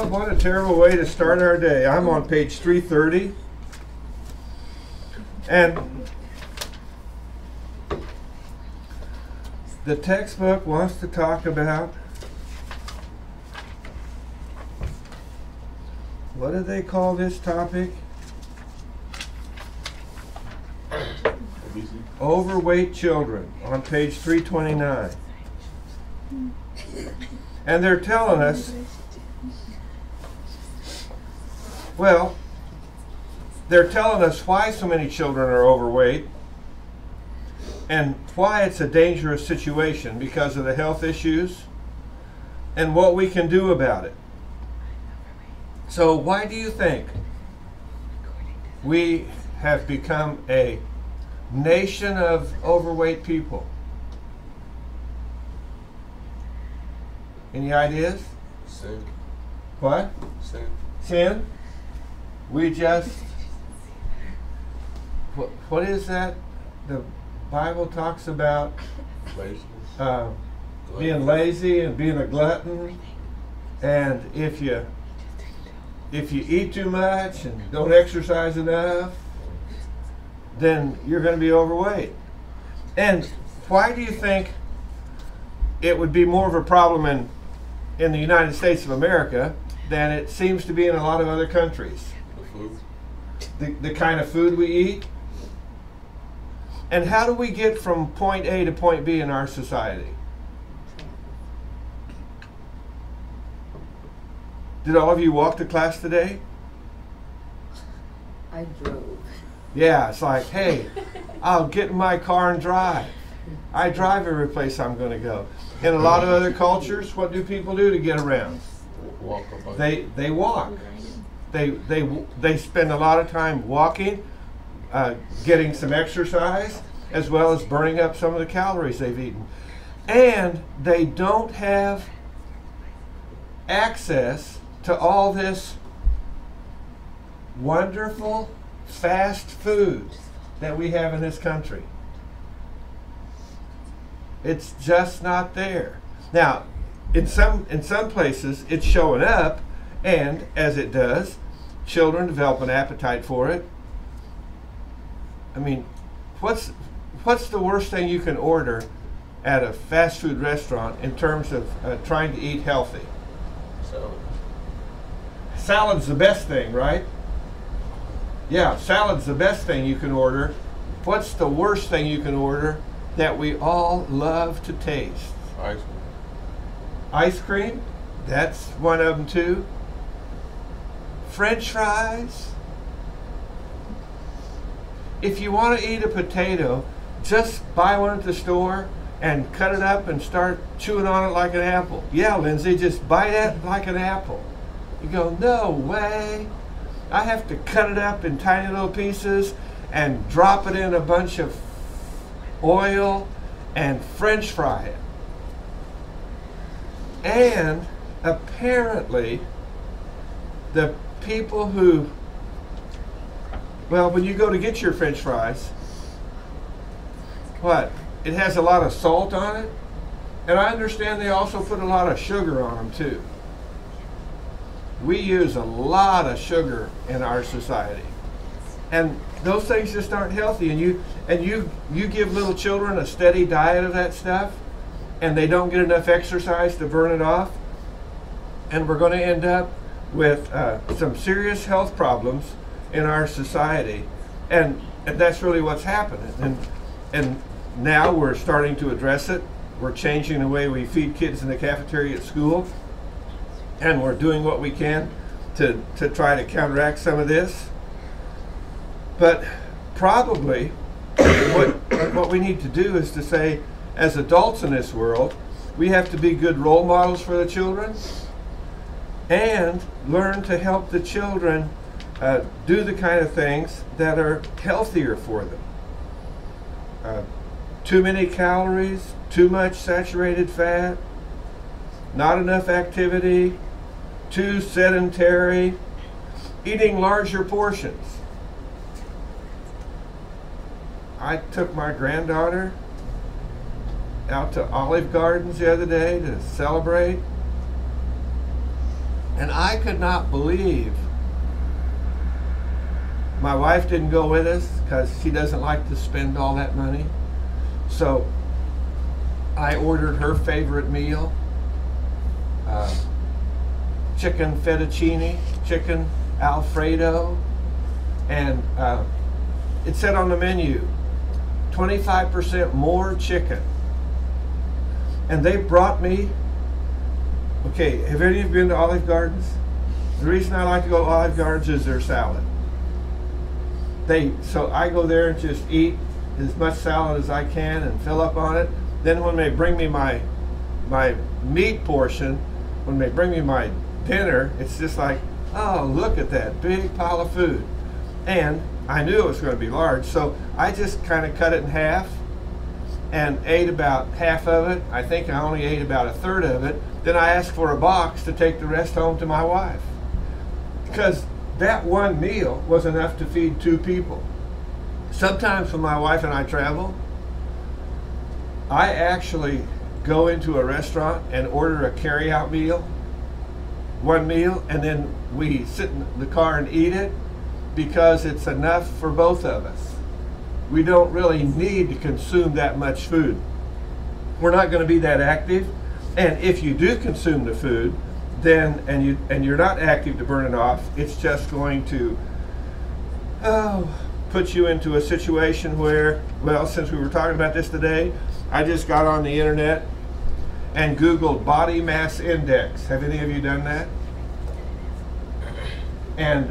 What a terrible way to start our day. I'm on page 330. And the textbook wants to talk about, what do they call this topic? Overweight children on page 329. And they're telling us, well, they're telling us why so many children are overweight and why it's a dangerous situation because of the health issues and what we can do about it. So why do you think we have become a nation of overweight people? Any ideas? Sin. What? Sin. Sin? We just, what is that? The Bible talks about being lazy and being a glutton, and if you eat too much and don't exercise enough, then you're going to be overweight. And why do you think it would be more of a problem in the United States of America than it seems to be in a lot of other countries? The kind of food we eat. And how do we get from point A to point B in our society? Did all of you walk to class today? I drove. Yeah, it's like, hey, I'll get in my car and drive. I drive every place I'm going to go. In a lot of other cultures, what do people do to get around? Walk. They walk. They spend a lot of time walking, getting some exercise, as well as burning up some of the calories they've eaten. And they don't have access to all this wonderful fast food that we have in this country. It's just not there. Now, in some places it's showing up, and as it does, children develop an appetite for it. I mean, what's the worst thing you can order at a fast food restaurant in terms of trying to eat healthy? Salad. Salad's the best thing, right? Yeah, salad's the best thing you can order. What's the worst thing you can order that we all love to taste? Ice cream. Ice cream? That's one of them too. French fries? If you want to eat a potato, just buy one at the store and cut it up and start chewing on it like an apple. Yeah, Lindsay, just bite it like an apple. You go, no way. I have to cut it up in tiny little pieces and drop it in a bunch of oil and French fry it. And apparently, the people who, well, when you go to get your French fries, what? It has a lot of salt on it, and I understand they also put a lot of sugar on them too. We use a lot of sugar in our society, and those things just aren't healthy. And you give little children a steady diet of that stuff, and they don't get enough exercise to burn it off, and we're going to end up with some serious health problems in our society, and that's really what's happening. And now we're starting to address it. We're changing the way we feed kids in the cafeteria at school, and we're doing what we can to try to counteract some of this. But probably what we need to do is to say, as adults in this world, we have to be good role models for the children and learn to help the children do the kind of things that are healthier for them. Too many calories, too much saturated fat, not enough activity, too sedentary, eating larger portions. I took my granddaughter out to Olive Gardens the other day to celebrate, And I could not believe my wife didn't go with us because she doesn't like to spend all that money. So I ordered her favorite meal, chicken fettuccine, chicken Alfredo, and it said on the menu, 25% more chicken. And they brought me, okay, have any of you been to Olive Gardens? The reason I like to go to Olive Gardens is their salad. So I go there and just eat as much salad as I can and fill up on it. Then when they bring me my meat portion, when they bring me my dinner, it's just like, oh, look at that big pile of food. And I knew it was going to be large, so I just kind of cut it in half and ate about half of it. I think I only ate about a third of it. Then I asked for a box to take the rest home to my wife, because that one meal was enough to feed 2 people. Sometimes when my wife and I travel, I actually go into a restaurant and order a carry-out meal, one meal, and then we sit in the car and eat it, because it's enough for both of us. We don't really need to consume that much food. We're not going to be that active, and if you do consume the food, then and you're not active to burn it off, it's just going to put you into a situation where, well, since we were talking about this today, I just got on the internet and Googled body mass index. Have any of you done that? And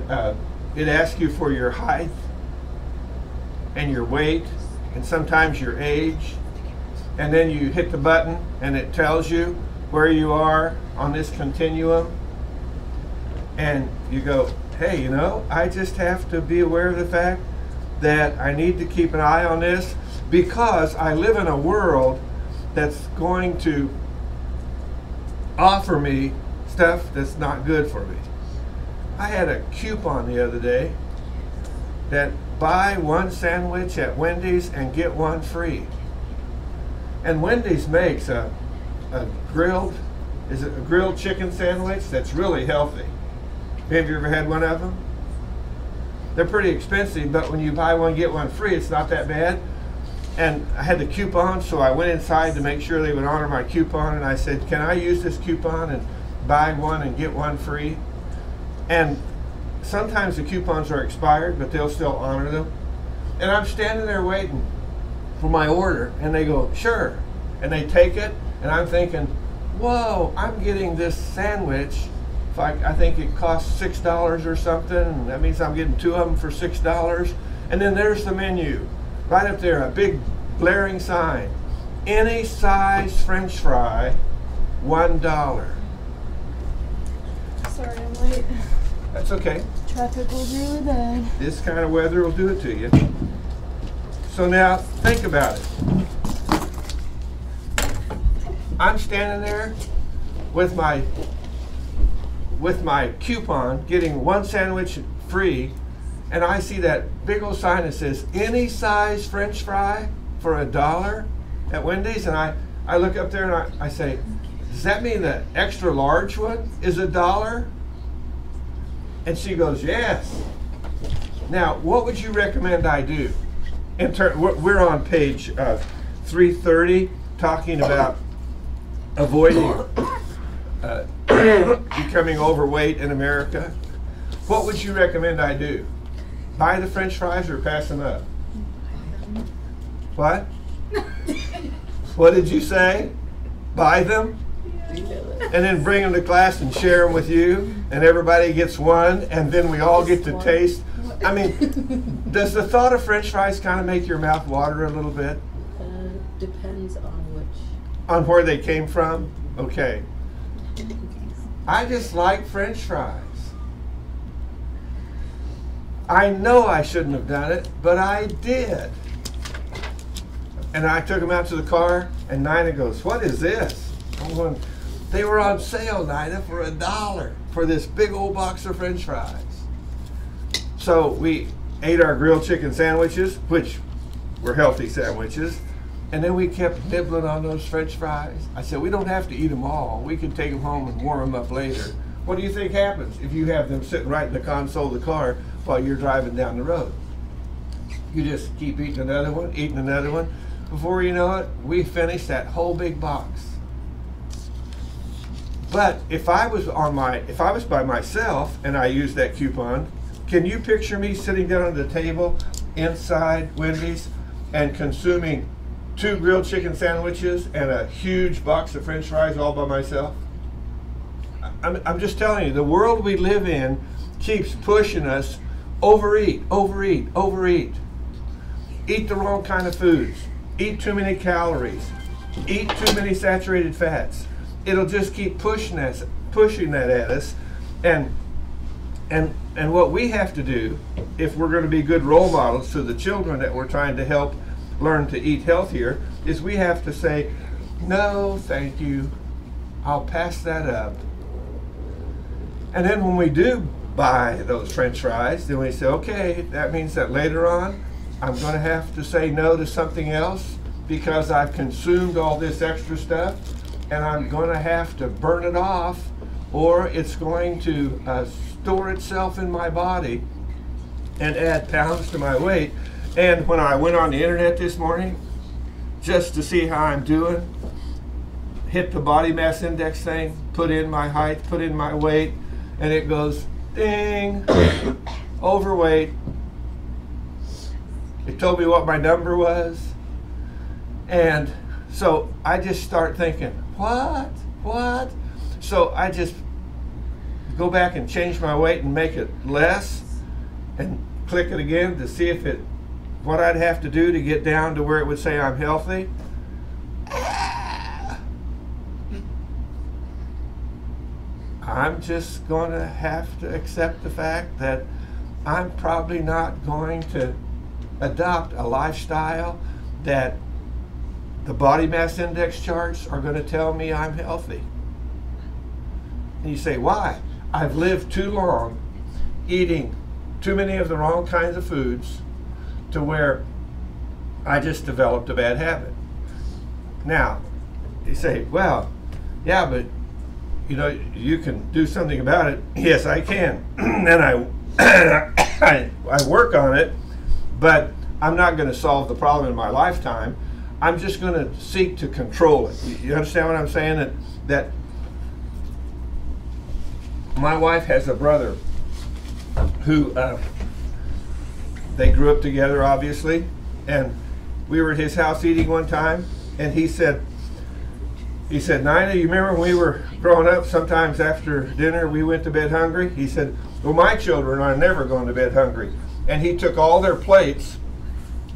it asks you for your height and your weight and sometimes your age, and then you hit the button and it tells you where you are on this continuum, and you go, hey, you know, I just have to be aware of the fact that I need to keep an eye on this, because I live in a world that's going to offer me stuff that's not good for me. I had a coupon the other day that buy 1 sandwich at Wendy's and get 1 free. And Wendy's makes a grilled chicken sandwich that's really healthy. Have you ever had one of them? They're pretty expensive, but when you buy one, get 1 free, it's not that bad. And I had the coupon, so I went inside to make sure they would honor my coupon, and I said, can I use this coupon and buy 1 and get 1 free? And sometimes the coupons are expired, but they'll still honor them. And I'm standing there waiting for my order, and they go, sure. And they take it, and I'm thinking, whoa, I'm getting this sandwich. I think it costs $6 or something, and that means I'm getting 2 of them for $6. And then there's the menu, right up there, a big blaring sign. Any size French fry, $1. Sorry, I'm late. That's okay. Traffic was really bad. This kind of weather will do it to you. So now, think about it. I'm standing there with my coupon, getting 1 sandwich free, and I see that big old sign that says, any size French fry for $1 at Wendy's, and I look up there and I say, does that mean the extra large one is $1? And she goes, yes. Now, what would you recommend I do? We're on page 330, talking about avoiding becoming overweight in America. What would you recommend I do? Buy the French fries or pass them up? What? What did you say? Buy them? And then bring them to class and share them with you, and everybody gets 1, and then we all get to taste. I mean, does the thought of French fries kind of make your mouth water a little bit? Depends on which. On where they came from? Okay. I just like French fries. I know I shouldn't have done it, but I did. And I took them out to the car, and Nina goes, what is this? I'm going, they were on sale, Nina, for $1 for this big old box of French fries. So we ate our grilled chicken sandwiches, which were healthy sandwiches, and then we kept nibbling on those French fries. I said, we don't have to eat them all. We can take them home and warm them up later. What do you think happens if you have them sitting right in the console of the car while you're driving down the road? You just keep eating another one, eating another one. Before you know it, we finish that whole big box. But if I was by myself and I used that coupon, can you picture me sitting down at the table inside Wendy's and consuming 2 grilled chicken sandwiches and a huge box of French fries all by myself? I'm just telling you, the world we live in keeps pushing us overeat, overeat, overeat. Eat the wrong kind of foods. Eat too many calories. Eat too many saturated fats. It'll just keep pushing that at us. And what we have to do, if we're going to be good role models to the children that we're trying to help learn to eat healthier, is we have to say, no, thank you. I'll pass that up. And then when we do buy those French fries, then we say, okay, that means that later on, I'm going to have to say no to something else because I've consumed all this extra stuff, and I'm going to have to burn it off, or it's going to store itself in my body and add pounds to my weight. And when I went on the internet this morning, just to see how I'm doing, hit the body mass index thing, put in my height, put in my weight, and it goes, ding, overweight. It told me what my number was. And so I just start thinking, what? So I just go back and change my weight and make it less and click it again to see if what I'd have to do to get down to where it would say I'm healthy. I'm just going to have to accept the fact that I'm probably not going to adopt a lifestyle that the body mass index charts are going to tell me I'm healthy. And you say, why? I've lived too long eating too many of the wrong kinds of foods to where I just developed a bad habit. Now, you say, well, yeah, but you know, you can do something about it. Yes, I can. And I work on it, but I'm not going to solve the problem in my lifetime. I'm just going to seek to control it. You understand what I'm saying? That my wife has a brother who they grew up together, obviously, and we were at his house eating one time, and he said, Nina, you remember when we were growing up, sometimes after dinner we went to bed hungry? He said, well, my children are never going to bed hungry. And he took all their plates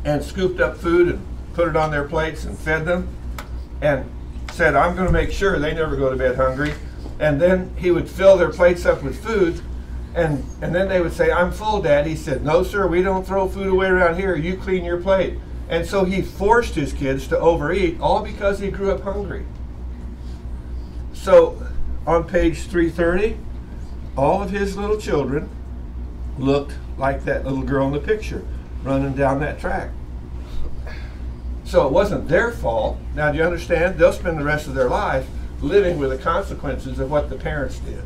and scooped up food and put it on their plates and fed them and said, I'm going to make sure they never go to bed hungry. And then he would fill their plates up with food, and then they would say, I'm full, Dad. He said, no, sir, we don't throw food away around here. You clean your plate. And so he forced his kids to overeat, all because he grew up hungry. So on page 330, all of his little children looked like that little girl in the picture running down that track. So it wasn't their fault. Now, do you understand? They'll spend the rest of their life living with the consequences of what the parents did.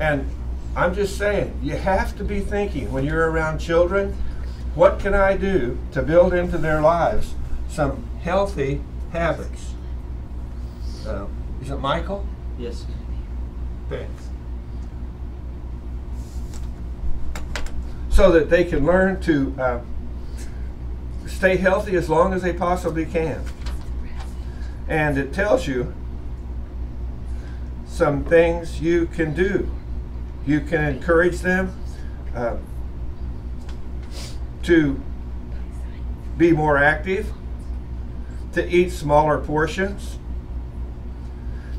And I'm just saying, you have to be thinking when you're around children, what can I do to build into their lives some healthy habits? Is it Michael? Yes. Thanks. So that they can learn to stay healthy as long as they possibly can. And it tells you some things you can do. You can encourage them to be more active, to eat smaller portions.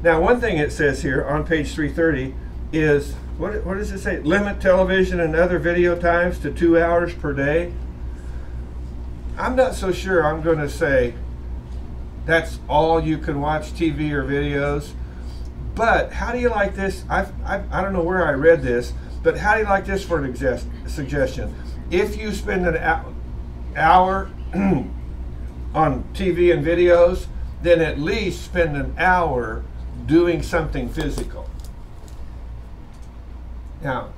Now, one thing it says here on page 330 is, what does it say? Limit television and other video times to 2 hours per day. I'm not so sure I'm going to say that's all you can watch TV or videos. But how do you like this? I don't know where I read this, but how do you like this for an suggestion? If you spend an hour on TV and videos, then at least spend an hour doing something physical. Now,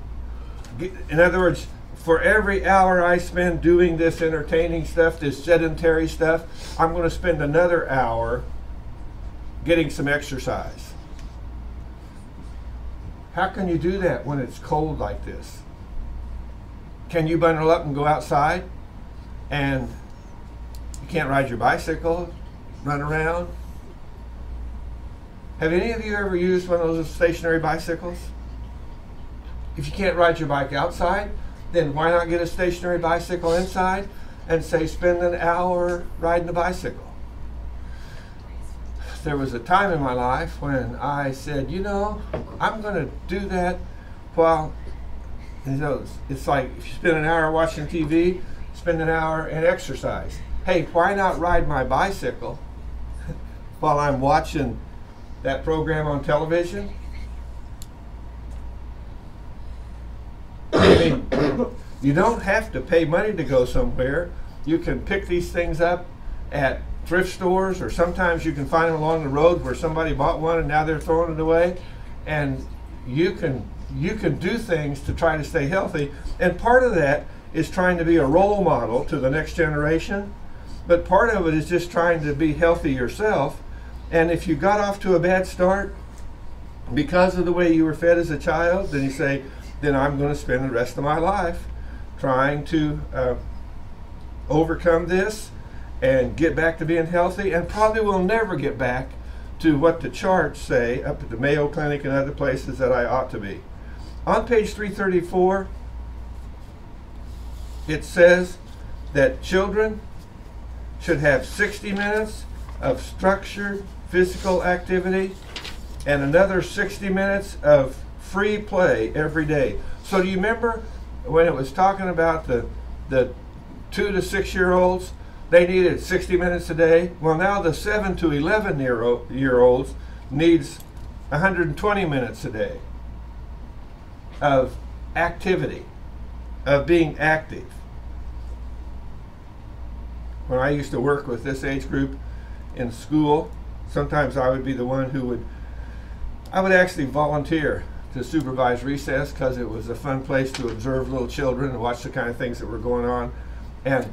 in other words, for every hour I spend doing this entertaining stuff, this sedentary stuff, I'm going to spend another hour getting some exercise. How can you do that when it's cold like this? Can you bundle up and go outside and you can't ride your bicycle, run around? Have any of you ever used one of those stationary bicycles? If you can't ride your bike outside, then why not get a stationary bicycle inside and say spend an hour riding a bicycle? There was a time in my life when I said, you know, I'm going to do that while, you know, it's like if you spend an hour watching TV, spend an hour in exercise. Hey, why not ride my bicycle while I'm watching that program on television? I mean, you don't have to pay money to go somewhere. You can pick these things up at thrift stores, or sometimes you can find them along the road where somebody bought one and now they're throwing it away. And you can do things to try to stay healthy. And part of that is trying to be a role model to the next generation. But part of it is just trying to be healthy yourself. And if you got off to a bad start because of the way you were fed as a child, then you say, then I'm going to spend the rest of my life trying to overcome this and get back to being healthy, and probably will never get back to what the charts say up at the Mayo Clinic and other places that I ought to be. On page 334, it says that children should have 60 minutes of structured physical activity and another 60 minutes of free play every day. So do you remember when it was talking about the 2 to 6 year olds? They needed 60 minutes a day. Well, now the 7 to 11 year olds needs 120 minutes a day of activity, of being active. When I used to work with this age group in school, sometimes I would be the one who I would actually volunteer to supervise recess because it was a fun place to observe little children and watch the kind of things that were going on. And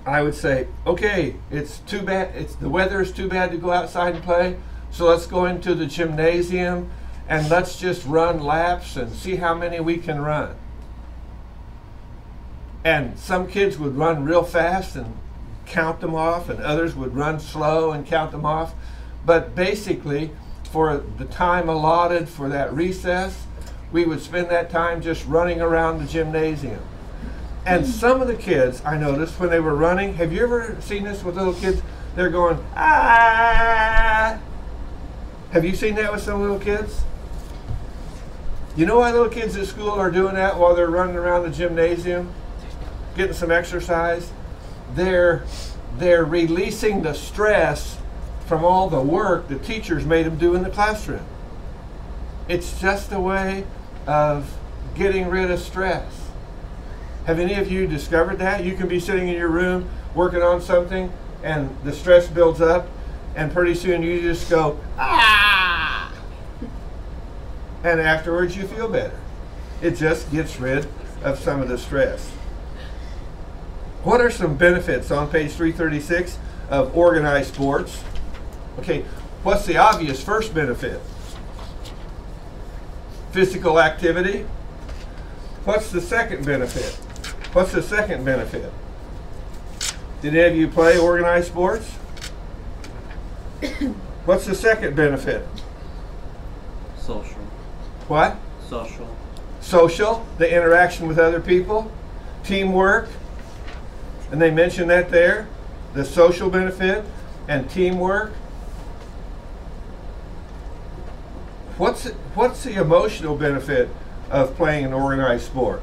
I would say, okay, it's too bad, the weather is too bad to go outside and play, so let's go into the gymnasium and let's just run laps and see how many we can run. And some kids would run real fast and count them off, and others would run slow and count them off. But basically, for the time allotted for that recess, we would spend that time just running around the gymnasium. And some of the kids, I noticed, when they were running, have you ever seen this with little kids? They're going, ah! Have you seen that with some little kids? You know why little kids at school are doing that while they're running around the gymnasium, getting some exercise? They're releasing the stress from all the work the teachers made them do in the classroom. It's just a way of getting rid of stress. Have any of you discovered that? You can be sitting in your room working on something and the stress builds up, and pretty soon you just go, ah! And afterwards you feel better. It just gets rid of some of the stress. What are some benefits on page 336 of organized sports? Okay, what's the obvious first benefit? Physical activity. What's the second benefit? What's the second benefit? Did any of you play organized sports? What's the second benefit? Social. What? Social. Social, the interaction with other people. Teamwork, and they mention that there, the social benefit and teamwork. What's the emotional benefit of playing an organized sport?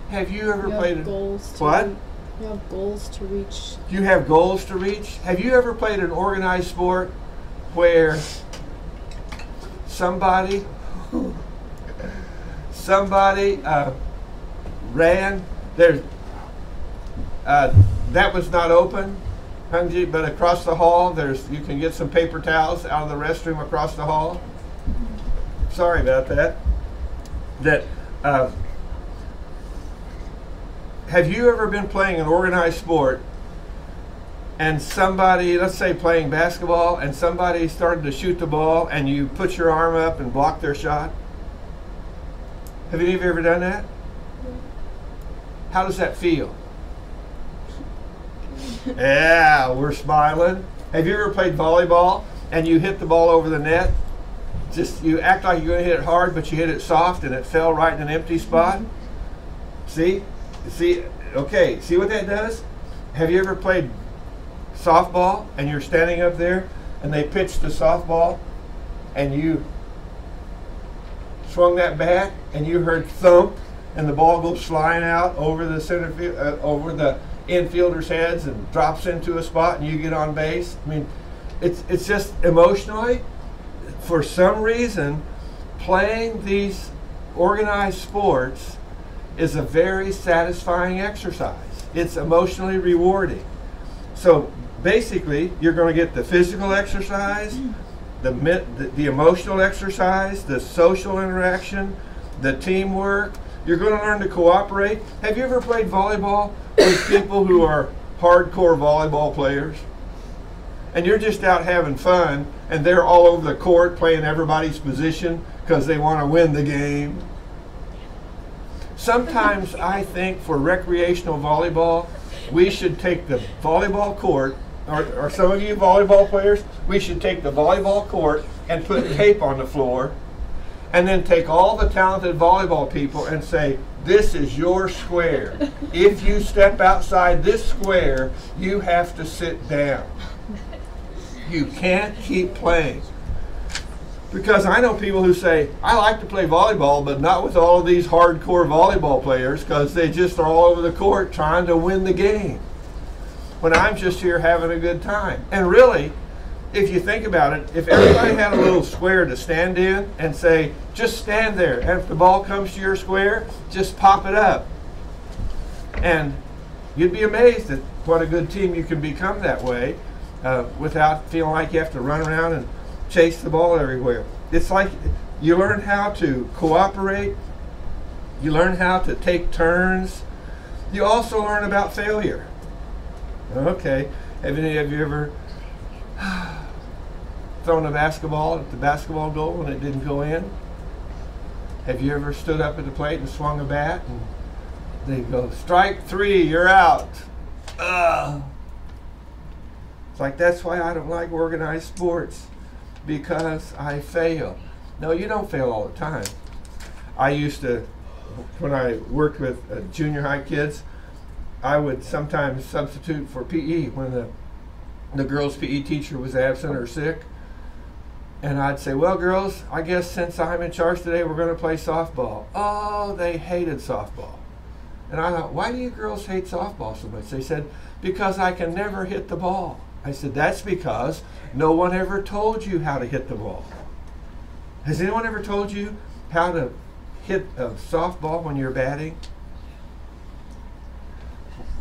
Have you ever played goals to what? You have goals to reach. You have goals to reach? Have you ever played an organized sport where somebody ran there, that was not open, Hungry, but across the hall, you can get some paper towels out of the restroom across the hall. Sorry about that. Have you ever been playing an organized sport and somebody, let's say playing basketball, and somebody started to shoot the ball and you put your arm up and block their shot? Have any of you ever done that? How does that feel? Yeah, we're smiling. Have you ever played volleyball and you hit the ball over the net? Just you act like you're going to hit it hard, but you hit it soft and it fell right in an empty spot. See, okay. See what that does? Have you ever played softball and you're standing up there and they pitched the softball and you swung that bat and you heard thump and the ball goes flying out over the center field, over the infielders' heads and drops into a spot and you get on base? I mean, it's just emotionally, for some reason, playing these organized sports is a very satisfying exercise. It's emotionally rewarding. So basically, you're going to get the physical exercise, the emotional exercise, the social interaction, the teamwork. You're going to learn to cooperate. Have you ever played volleyball with people who are hardcore volleyball players? And you're just out having fun, and they're all over the court playing everybody's position because they want to win the game. Sometimes I think for recreational volleyball, we should take the volleyball court, or some of you volleyball players, we should take the volleyball court and put tape on the floor, and then take all the talented volleyball people and say, this is your square. If you step outside this square, you have to sit down. You can't keep playing. Because I know people who say, I like to play volleyball, but not with all of these hardcore volleyball players, because they just are all over the court trying to win the game, when I'm just here having a good time. And really, if you think about it, if everybody had a little square to stand in and say, just stand there, and if the ball comes to your square, just pop it up. And you'd be amazed at what a good team you can become that way, without feeling like you have to run around and chase the ball everywhere. It's like you learn how to cooperate, you learn how to take turns, you also learn about failure. Okay, have any of you ever thrown a basketball at the basketball goal and it didn't go in? Have you ever stood up at the plate and swung a bat and they go, strike three, you're out? It's like, that's why I don't like organized sports, because I fail. No, you don't fail all the time. I used to, when I worked with junior high kids, I would sometimes substitute for PE when the girls' PE teacher was absent or sick. And I'd say, well, girls, I guess since I'm in charge today, we're going to play softball. Oh, they hated softball. And I thought, why do you girls hate softball so much? They said, because I can never hit the ball. I said, that's because no one ever told you how to hit the ball. Has anyone ever told you how to hit a softball when you're batting?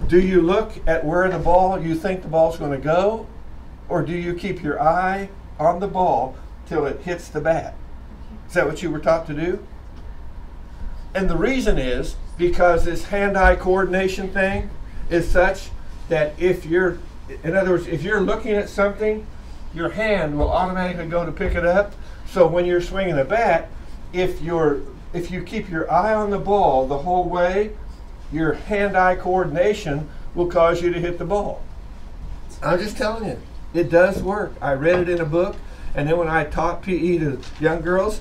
Do you look at where you think the ball's going to go, or do you keep your eye on the ball till it hits the bat? Is that what you were taught to do? And the reason is because this hand-eye coordination thing is such that in other words, if you're looking at something, your hand will automatically go to pick it up. So when you're swinging a bat, if you keep your eye on the ball the whole way, your hand-eye coordination will cause you to hit the ball. I'm just telling you, it does work. I read it in a book, and then when I taught PE to young girls,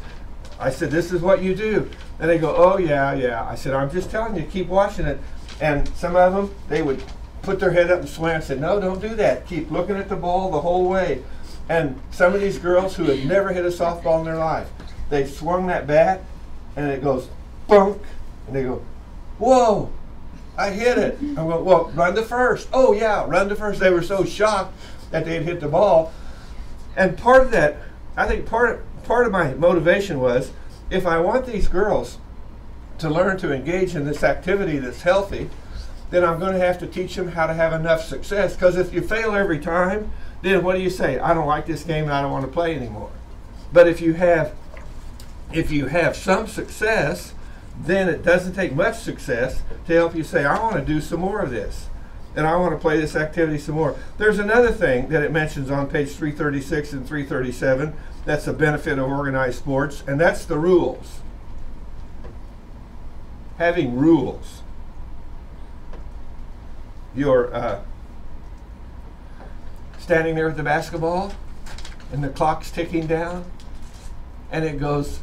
I said, this is what you do. And they go, oh, yeah. I said, I'm just telling you, keep watching it. And some of them, they would put their head up and swing. I said, no, don't do that. Keep looking at the ball the whole way. And some of these girls who had never hit a softball in their life, they swung that bat, and it goes, bunk, and they go, whoa, I hit it. I go, well, run to first. Oh, yeah, run to first. They were so shocked that they had hit the ball. And part of that, I think part of my motivation was, if I want these girls to learn to engage in this activity that's healthy, then I'm going to have to teach them how to have enough success. Because if you fail every time, then what do you say? I don't like this game and I don't want to play anymore. But if you have some success, then it doesn't take much success to help you say, I want to do some more of this. And I want to play this activity some more. There's another thing that it mentions on page 336 and 337 that's a benefit of organized sports, and that's the rules. Having rules. You're standing there with the basketball, and the clock's ticking down, and it goes,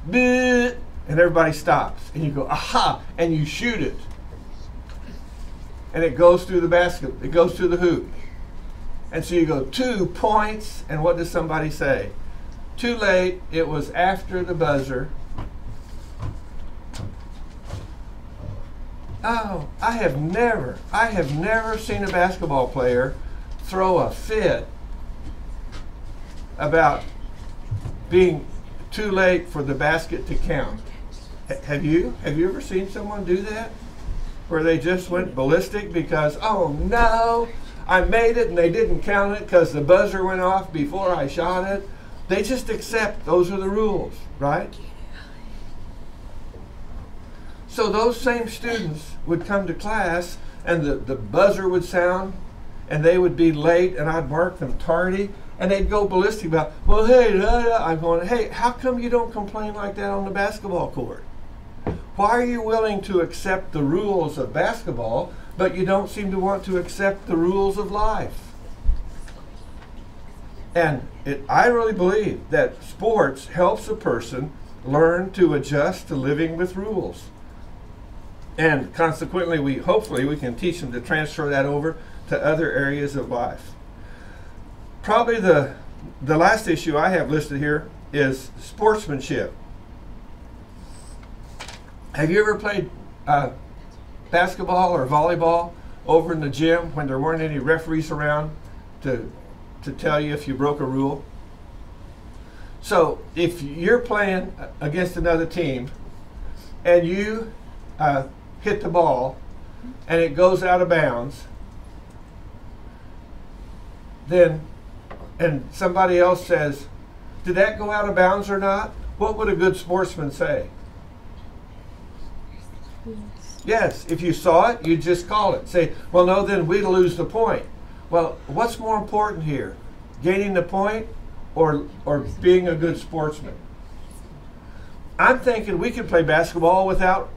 bleh, and everybody stops, and you go, aha, and you shoot it. And it goes through the basket, it goes through the hoop. And so you go 2 points, and what does somebody say? Too late, it was after the buzzer. Oh, I have never seen a basketball player throw a fit about being too late for the basket to count. Have you ever seen someone do that? Where they just went ballistic because, oh no, I made it and they didn't count it because the buzzer went off before I shot it. They just accept those are the rules, right? So those same students would come to class and the buzzer would sound and they would be late and I'd mark them tardy and they'd go ballistic about, well, hey, I'm going, hey, how come you don't complain like that on the basketball court? Why are you willing to accept the rules of basketball, but you don't seem to want to accept the rules of life? And I really believe that sports helps a person learn to adjust to living with rules. And consequently, hopefully we can teach them to transfer that over to other areas of life. Probably the last issue I have listed here is sportsmanship. Have you ever played basketball or volleyball over in the gym when there weren't any referees around to tell you if you broke a rule? So if you're playing against another team and you hit the ball and it goes out of bounds, then and somebody else says, did that go out of bounds or not? What would a good sportsman say? Yes, if you saw it, you'd just call it. Say, well, no, then we'd lose the point. Well, what's more important here? Gaining the point or being a good sportsman? I'm thinking we could play basketball without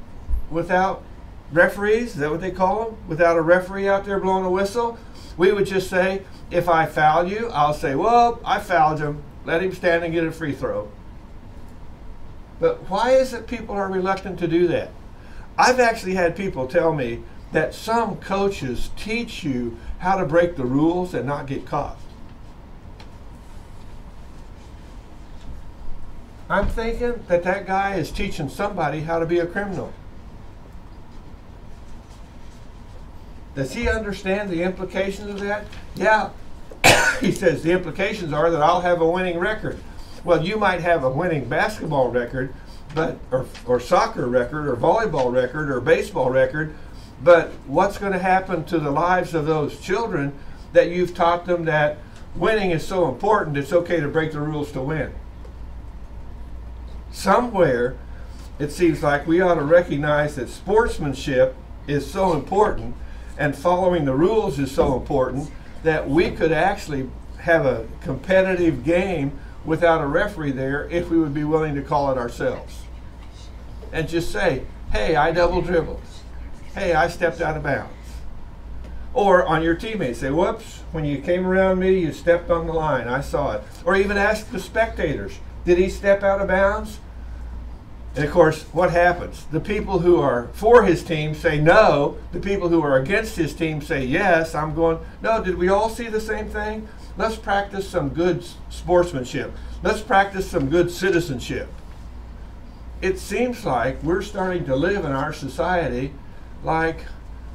referees. Is that what they call them? Without a referee out there blowing a whistle? We would just say, if I foul you, I'll say, well, I fouled him. Let him stand and get a free throw. But why is it people are reluctant to do that? I've actually had people tell me that some coaches teach you how to break the rules and not get caught. I'm thinking that guy is teaching somebody how to be a criminal. Does he understand the implications of that? Yeah. He says the implications are that I'll have a winning record. Well, you might have a winning basketball record, but or soccer record, or volleyball record, or baseball record, but what's going to happen to the lives of those children that you've taught them that winning is so important, it's okay to break the rules to win? Somewhere, it seems like we ought to recognize that sportsmanship is so important and following the rules is so important that we could actually have a competitive game without a referee there if we would be willing to call it ourselves. And just say, hey, I double dribbled. Hey, I stepped out of bounds. Or on your teammates, say, whoops, when you came around me, you stepped on the line. I saw it. Or even ask the spectators, did he step out of bounds? And of course, what happens? The people who are for his team say no. The people who are against his team say yes. I'm going, no, did we all see the same thing? Let's practice some good sportsmanship. Let's practice some good citizenship. It seems like we're starting to live in our society like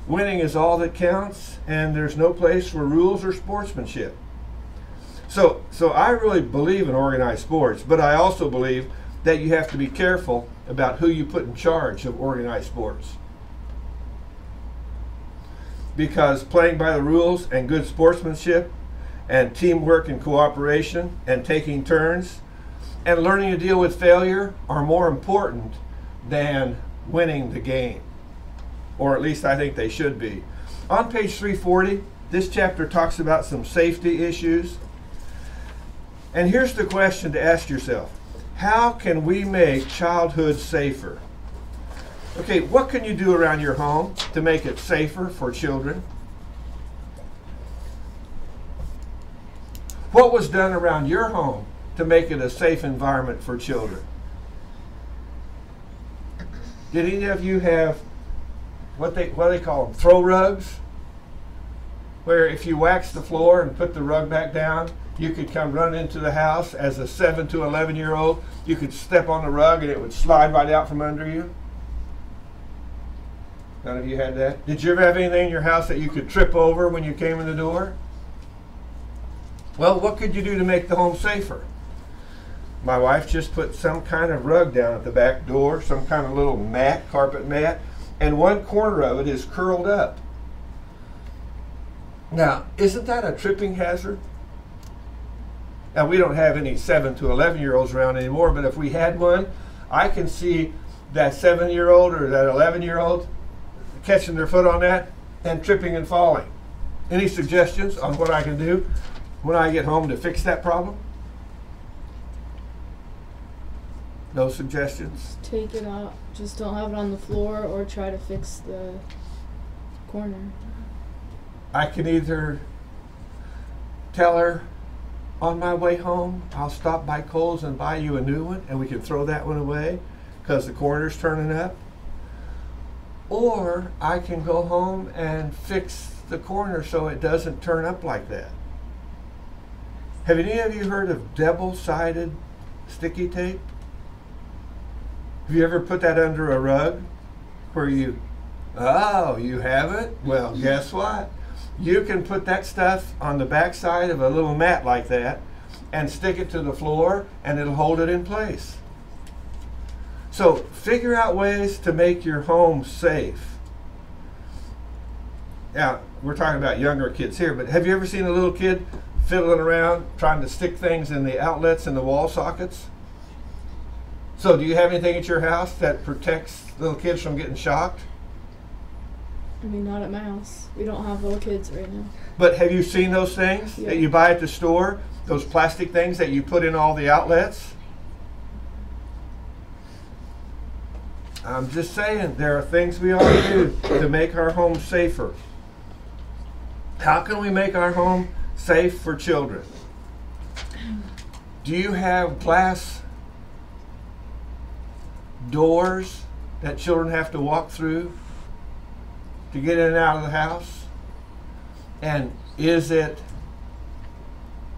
winning is all that counts and there's no place for rules or sportsmanship. So I really believe in organized sports, but I also believe that you have to be careful about who you put in charge of organized sports. because playing by the rules and good sportsmanship and teamwork and cooperation and taking turns and learning to deal with failure are more important than winning the game. Or at least I think they should be. On page 340, this chapter talks about some safety issues. And here's the question to ask yourself. How can we make childhood safer? Okay, what can you do around your home to make it safer for children? What was done around your home to make it a safe environment for children? Did any of you have what do they call them? Throw rugs? Where if you wax the floor and put the rug back down, you could come run into the house as a 7 to 11-year-old. You could step on the rug and it would slide right out from under you. None of you had that? Did you ever have anything in your house that you could trip over when you came in the door? Well, what could you do to make the home safer? My wife just put some kind of rug down at the back door, some kind of little mat, carpet mat, and one corner of it is curled up. Now, isn't that a tripping hazard? Now, we don't have any 7 to 11-year-olds around anymore, but if we had one, I can see that 7-year-old or that 11-year-old catching their foot on that and tripping and falling. Any suggestions on what I can do when I get home to fix that problem? No suggestions? Take it out. Just don't have it on the floor or try to fix the corner. I can either tell her, on my way home, I'll stop by Kohl's and buy you a new one, and we can throw that one away because the corner's turning up. Or I can go home and fix the corner so it doesn't turn up like that. Have any of you heard of double-sided sticky tape? Have you ever put that under a rug where you haven't? Well, guess what? You can put that stuff on the backside of a little mat like that and stick it to the floor and it'll hold it in place. So figure out ways to make your home safe. Now, we're talking about younger kids here, but have you ever seen a little kid fiddling around trying to stick things in the outlets and the wall sockets? So do you have anything at your house that protects little kids from getting shocked? I mean, not at my house. We don't have little kids right now. But have you seen those things that you buy at the store? Those plastic things that you put in all the outlets? I'm just saying, there are things we ought to do to make our home safer. How can we make our home safe for children? Do you have glass doors that children have to walk through to get in and out of the house? And is it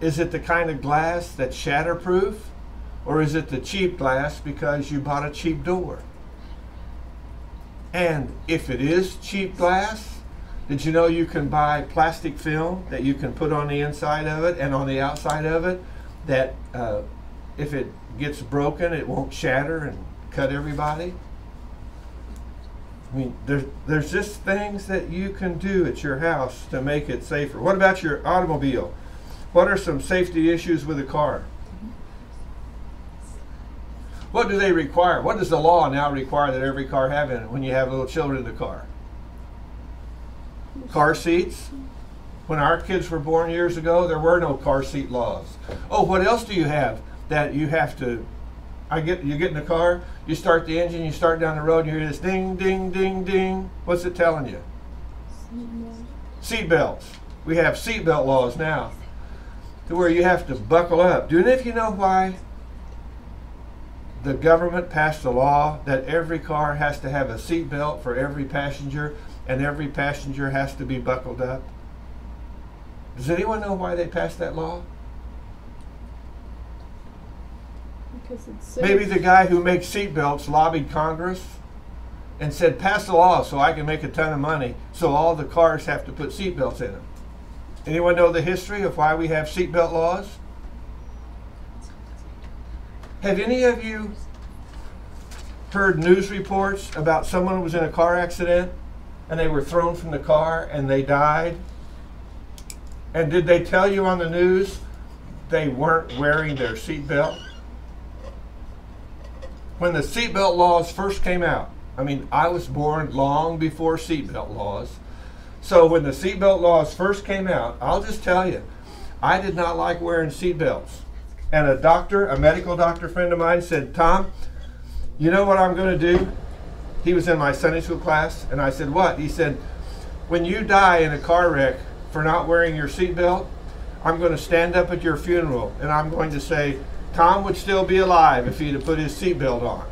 the kind of glass that's shatterproof, or is it the cheap glass because you bought a cheap door? And if it is cheap glass, did you know you can buy plastic film that you can put on the inside of it and on the outside of it that if it gets broken, it won't shatter and cut everybody? I mean, there's just things that you can do at your house to make it safer. What about your automobile? What are some safety issues with a car? What do they require? What does the law now require that every car have in it when you have little children in the car? Car seats. When our kids were born years ago, there were no car seat laws. Oh, what else do you have that you have to... You get in the car, you start the engine, you start down the road, and you hear this ding, ding, ding, ding. What's it telling you? Seat belts. We have seat belt laws now to where you have to buckle up. Do any of you know why the government passed a law that every car has to have a seat belt for every passenger and every passenger has to be buckled up? Does anyone know why they passed that law? Because it's safe. Maybe the guy who makes seat belts lobbied Congress and said, pass the law so I can make a ton of money, so all the cars have to put seat belts in them. Anyone know the history of why we have seat belt laws? Have any of you heard news reports about someone who was in a car accident and they were thrown from the car and they died? And did they tell you on the news they weren't wearing their seatbelt? When the seatbelt laws first came out, I mean, I was born long before seatbelt laws. So when the seatbelt laws first came out, I'll just tell you, I did not like wearing seatbelts. And a medical doctor friend of mine said, Tom, you know what I'm going to do? He was in my Sunday school class, and I said, what? He said, when you die in a car wreck for not wearing your seatbelt, I'm going to stand up at your funeral, and I'm going to say, Tom would still be alive if he'd have put his seatbelt on.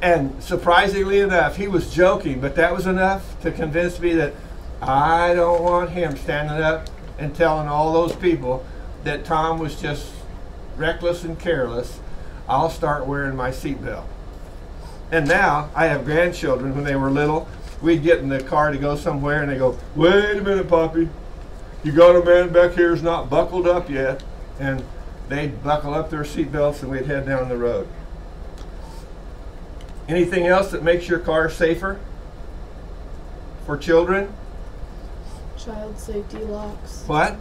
And surprisingly enough, he was joking, but that was enough to convince me that I don't want him standing up and telling all those people that Tom was just reckless and careless. I'll start wearing my seatbelt. And now I have grandchildren. When they were little, we'd get in the car to go somewhere and they go, wait a minute, Poppy, you got a man back here who's not buckled up yet. And they'd buckle up their seatbelts and we'd head down the road. Anything else that makes your car safer for children? Child safety locks. What?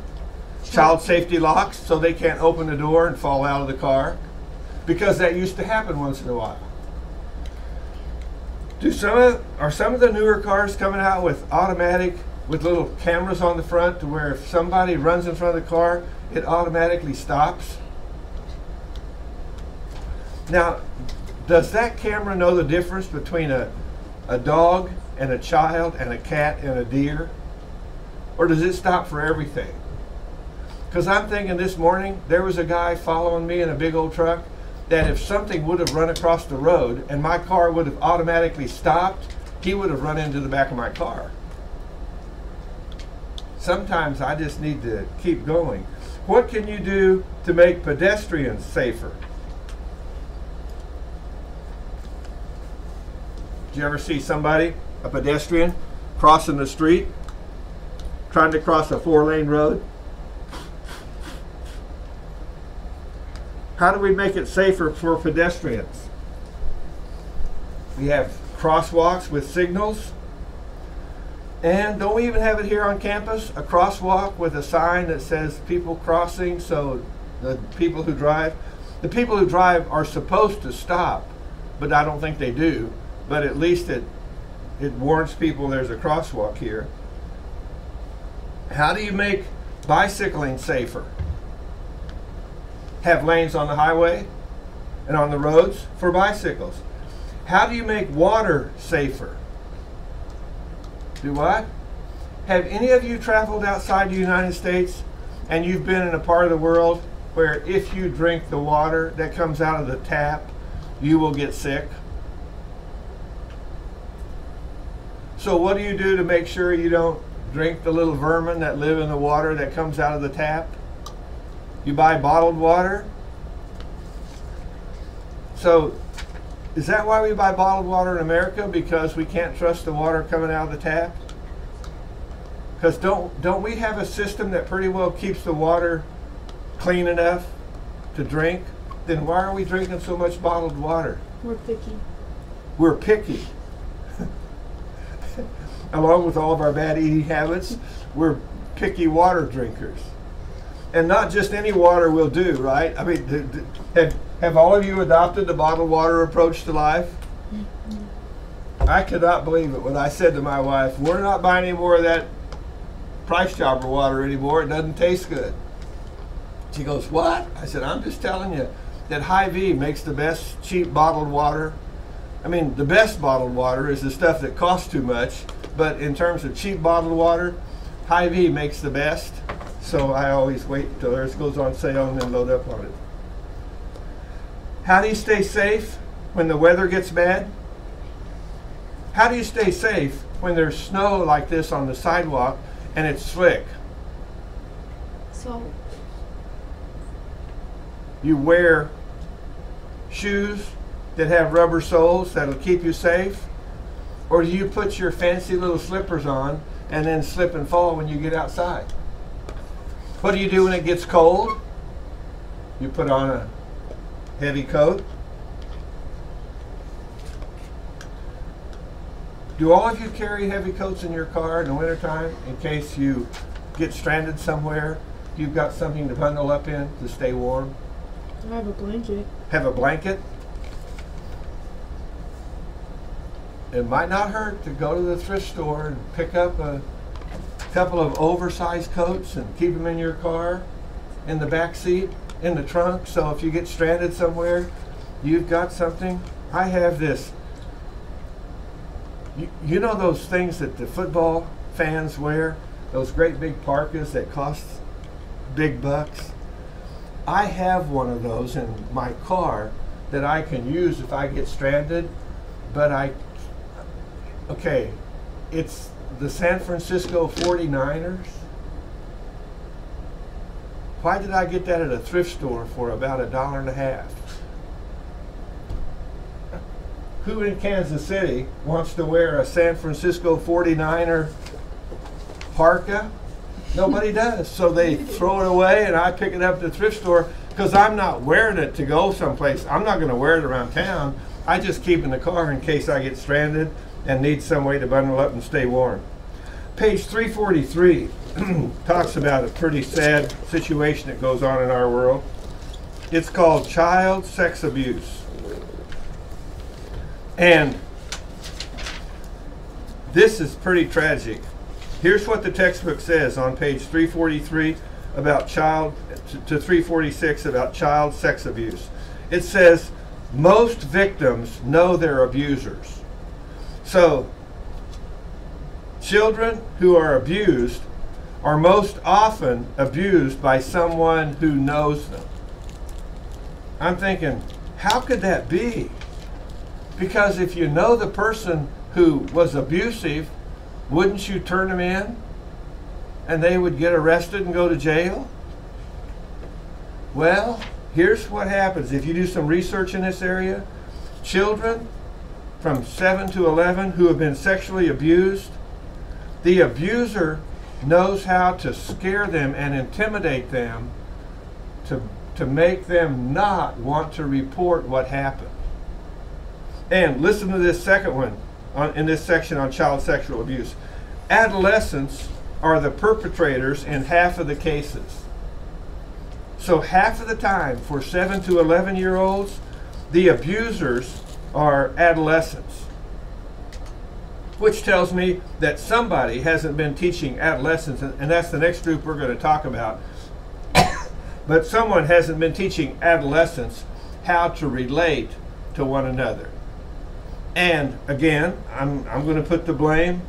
Child safety locks, so they can't open the door and fall out of the car, because that used to happen once in a while. Are some of the newer cars coming out with automatic, with little cameras on the front, to where if somebody runs in front of the car, it automatically stops? Now, does that camera know the difference between a dog and a child and a cat and a deer? Or does it stop for everything? Because I'm thinking this morning, there was a guy following me in a big old truck that if something would have run across the road and my car would have automatically stopped, he would have run into the back of my car. Sometimes I just need to keep going. What can you do to make pedestrians safer? Did you ever see somebody, a pedestrian, crossing the street, trying to cross a 4-lane road? How do we make it safer for pedestrians? We have crosswalks with signals. And don't we even have it here on campus? A crosswalk with a sign that says people crossing, so the people who drive are supposed to stop, but I don't think they do. But at least it warns people there's a crosswalk here. How do you make bicycling safer? Have lanes on the highway and on the roads for bicycles. How do you make water safer? Do what? Have any of you traveled outside the United States and you've been in a part of the world where if you drink the water that comes out of the tap, you will get sick? So what do you do to make sure you don't drink the little vermin that live in the water that comes out of the tap? You buy bottled water. So is that why we buy bottled water in America? Because we can't trust the water coming out of the tap? Because don't we have a system that pretty well keeps the water clean enough to drink? Then why are we drinking so much bottled water? We're picky. We're picky. Along with all of our bad eating habits, we're picky water drinkers. And not just any water will do, right? I mean, have all of you adopted the bottled water approach to life? I could not believe it when I said to my wife, we're not buying any more of that Price Chopper water anymore. It doesn't taste good. She goes, what? I said, I'm just telling you that Hy-Vee makes the best cheap bottled water. I mean, the best bottled water is the stuff that costs too much, but in terms of cheap bottled water, Hy-Vee makes the best. So I always wait until theirs goes on sale and then load up on it. How do you stay safe when the weather gets bad? How do you stay safe when there's snow like this on the sidewalk and it's slick? So You wear shoes that have rubber soles that'll keep you safe? Or do you put your fancy little slippers on and then slip and fall when you get outside? What do you do when it gets cold? You put on a heavy coat. Do all of you carry heavy coats in your car in the wintertime in case you get stranded somewhere? You've got something to bundle up in to stay warm? I have a blanket. Have a blanket? It might not hurt to go to the thrift store and pick up a couple of oversized coats and keep them in your car, in the back seat, in the trunk, so if you get stranded somewhere, you've got something. I have this. You know those things that the football fans wear? Those great big parkas that cost big bucks? I have one of those in my car that I can use if I get stranded, but okay, it's the San Francisco 49ers. Why did I get that at a thrift store for about $1.50? Who in Kansas City wants to wear a San Francisco 49er parka? Nobody does. So they throw it away and I pick it up at the thrift store because I'm not wearing it to go someplace. I'm not going to wear it around town. I just keep it in the car in case I get stranded and need some way to bundle up and stay warm. Page 343 talks about a pretty sad situation that goes on in our world. It's called child sex abuse. And this is pretty tragic. Here's what the textbook says on page 343 about to 346 about child sex abuse. It says, most victims know their abusers. So, children who are abused are most often abused by someone who knows them. I'm thinking, how could that be? Because if you know the person who was abusive, wouldn't you turn them in and they would get arrested and go to jail? Well, here's what happens. If you do some research in this area, children from 7 to 11 who have been sexually abused, the abuser knows how to scare them and intimidate them to make them not want to report what happened. And listen to this second one in this section on child sexual abuse. Adolescents are the perpetrators in half of the cases. So half of the time for 7 to 11-year-olds, the abusers are adolescents. Which tells me that somebody hasn't been teaching adolescents, and that's the next group we're going to talk about. But someone hasn't been teaching adolescents how to relate to one another. And again, I'm going to put the blame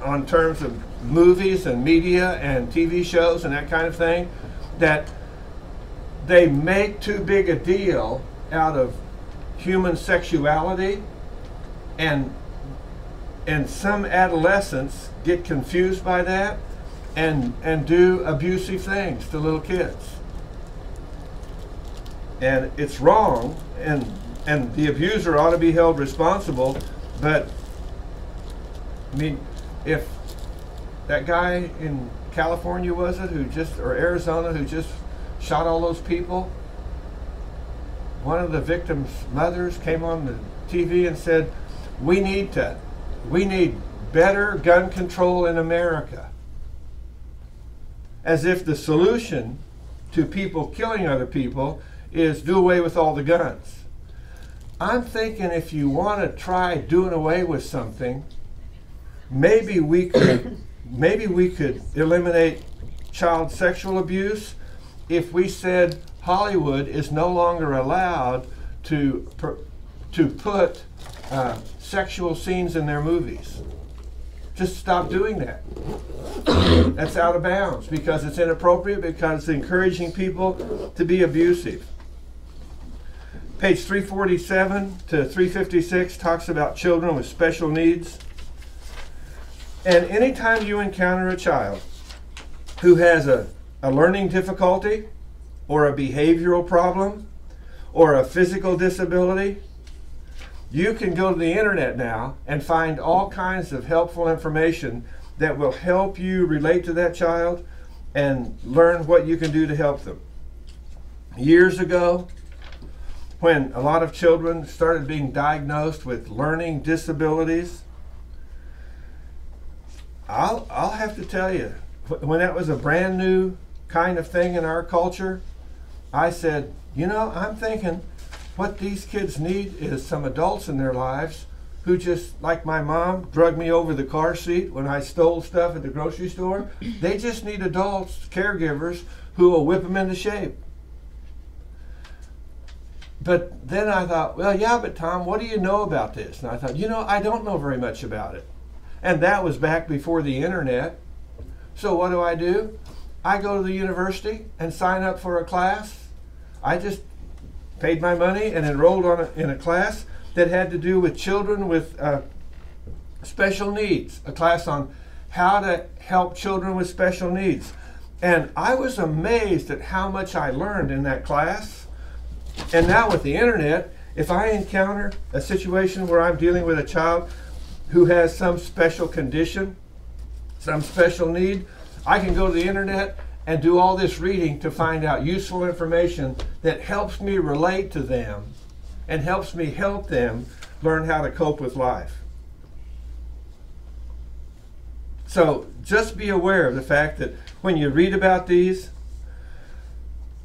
on terms of movies and media and TV shows and that kind of thing, that they make too big a deal out of human sexuality, and some adolescents get confused by that and do abusive things to little kids. And it's wrong, and the abuser ought to be held responsible. But I mean, if that guy in California, was it, or Arizona, who just shot all those people, one of the victims' mothers came on the TV and said, we need better gun control in America. As if the solution to people killing other people is do away with all the guns. I'm thinking if you want to try doing away with something, maybe we could eliminate child sexual abuse if we said Hollywood is no longer allowed to put sexual scenes in their movies. Just stop doing that. That's out of bounds because it's inappropriate, because it's encouraging people to be abusive. Page 347 to 356 talks about children with special needs. And anytime you encounter a child who has a learning difficulty or a behavioral problem or a physical disability, you can go to the internet now and find all kinds of helpful information that will help you relate to that child and learn what you can do to help them. Years ago, when a lot of children started being diagnosed with learning disabilities, I'll have to tell you, when that was a brand new kind of thing in our culture, I said, you know, I'm thinking what these kids need is some adults in their lives who just, like my mom, drug me over the car seat when I stole stuff at the grocery store. They just need adults, caregivers, who will whip them into shape. But then I thought, well, yeah, but Tom, what do you know about this? And I thought, you know, I don't know very much about it. And that was back before the internet. So what do? I go to the university and sign up for a class. I just paid my money and enrolled in a class that had to do with children with special needs, a class on how to help children with special needs. And I was amazed at how much I learned in that class. And now with the internet, if I encounter a situation where I'm dealing with a child who has some special condition, some special need, I can go to the internet and do all this reading to find out useful information that helps me relate to them and helps me help them learn how to cope with life. So just be aware of the fact that when you read about these,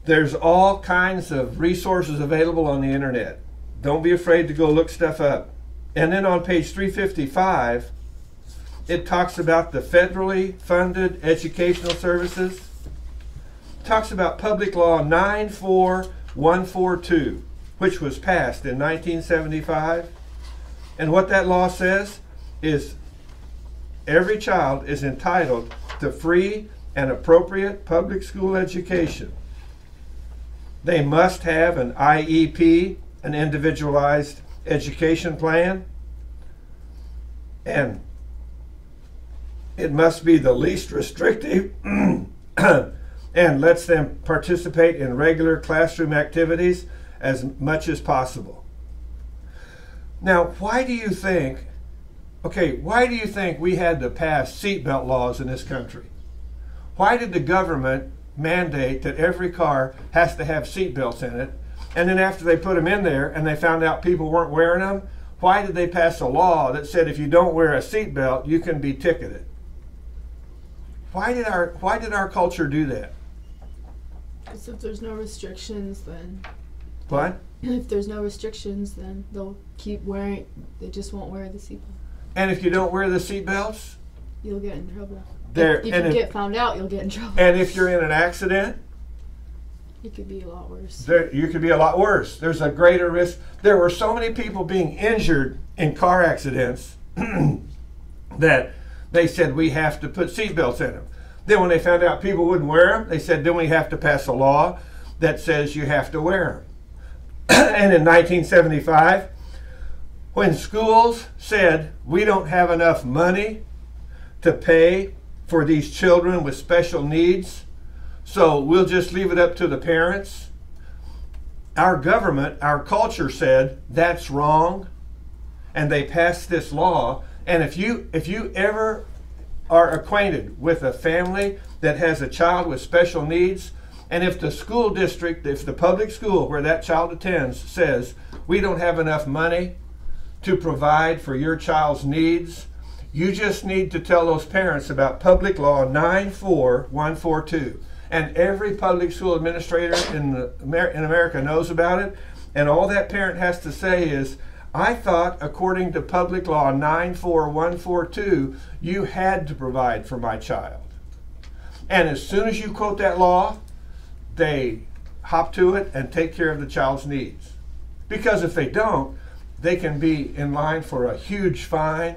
there's all kinds of resources available on the internet. Don't be afraid to go look stuff up. And then on page 355, it talks about the federally funded educational services. It talks about Public Law 94142, which was passed in 1975. And what that law says is every child is entitled to free and appropriate public school education. They must have an IEP, an individualized education plan, and it must be the least restrictive and lets them participate in regular classroom activities as much as possible. Now, why do you think we had to pass seatbelt laws in this country? Why did the government mandate that every car has to have seatbelts in it? And then after they put them in there and they found out people weren't wearing them, why did they pass a law that said if you don't wear a seatbelt, you can be ticketed? Why did our culture do that? Because if there's no restrictions, then... What? If there's no restrictions, then they'll keep wearing... They just won't wear the seatbelt. And if you don't wear the seatbelts? You'll get in trouble. If you get found out, you'll get in trouble. And if you're in an accident? It could be a lot worse. You could be a lot worse. There's a greater risk. There were so many people being injured in car accidents that they said we have to put seatbelts in them. Then when they found out people wouldn't wear them, they said then we have to pass a law that says you have to wear them. And in 1975, when schools said we don't have enough money to pay for these children with special needs, so we'll just leave it up to the parents, our government, our culture said that's wrong, and they passed this law. And if you ever are acquainted with a family that has a child with special needs, and if the school district, if the public school where that child attends says we don't have enough money to provide for your child's needs, you just need to tell those parents about Public Law 94142. And every public school administrator in America knows about it. And all that parent has to say is, I thought according to Public Law 94142, you had to provide for my child. And as soon as you quote that law, they hop to it and take care of the child's needs. Because if they don't, they can be in line for a huge fine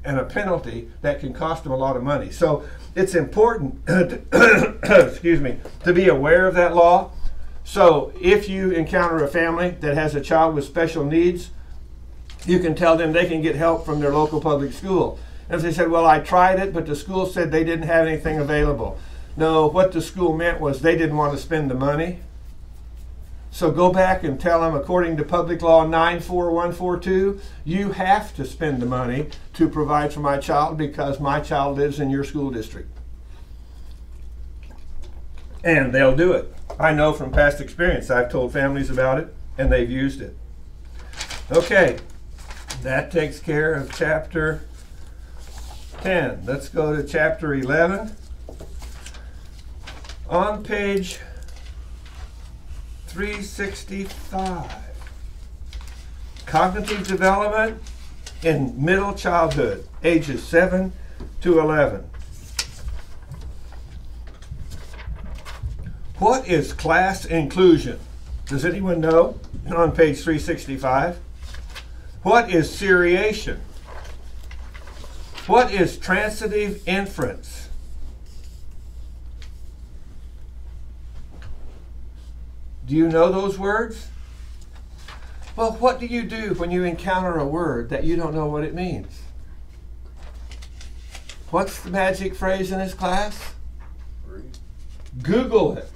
and a penalty that can cost them a lot of money. So it's important excuse me, to be aware of that law. So if you encounter a family that has a child with special needs, you can tell them they can get help from their local public school. And if they said, well, I tried it, but the school said they didn't have anything available. No, what the school meant was they didn't want to spend the money. So go back and tell them, according to Public Law 94142, you have to spend the money to provide for my child because my child lives in your school district. And they'll do it. I know from past experience. I've told families about it, and they've used it. Okay, that takes care of chapter 10. Let's go to chapter 11. On page 365. Cognitive development in middle childhood, ages 7 to 11. What is class inclusion? Does anyone know? On page 365. What is seriation? What is transitive inference? Do you know those words? Well, what do you do when you encounter a word that you don't know what it means? What's the magic phrase in this class? Google it.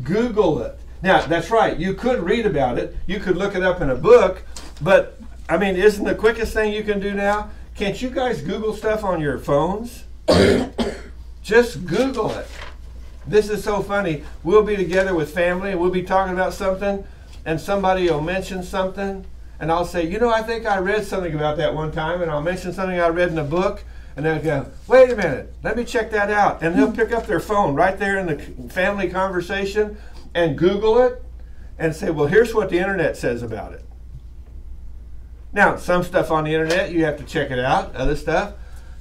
Google it. Now, that's right. You could read about it. You could look it up in a book. But, I mean, isn't the quickest thing you can do now? Can't you guys Google stuff on your phones? Just Google it. This is so funny. We'll be together with family and we'll be talking about something and somebody will mention something and I'll say, you know, I think I read something about that one time, and I'll mention something I read in a book and they'll go, wait a minute, let me check that out. And they'll pick up their phone right there in the family conversation and Google it and say, well, here's what the internet says about it. Now, some stuff on the internet, you have to check it out. Other stuff,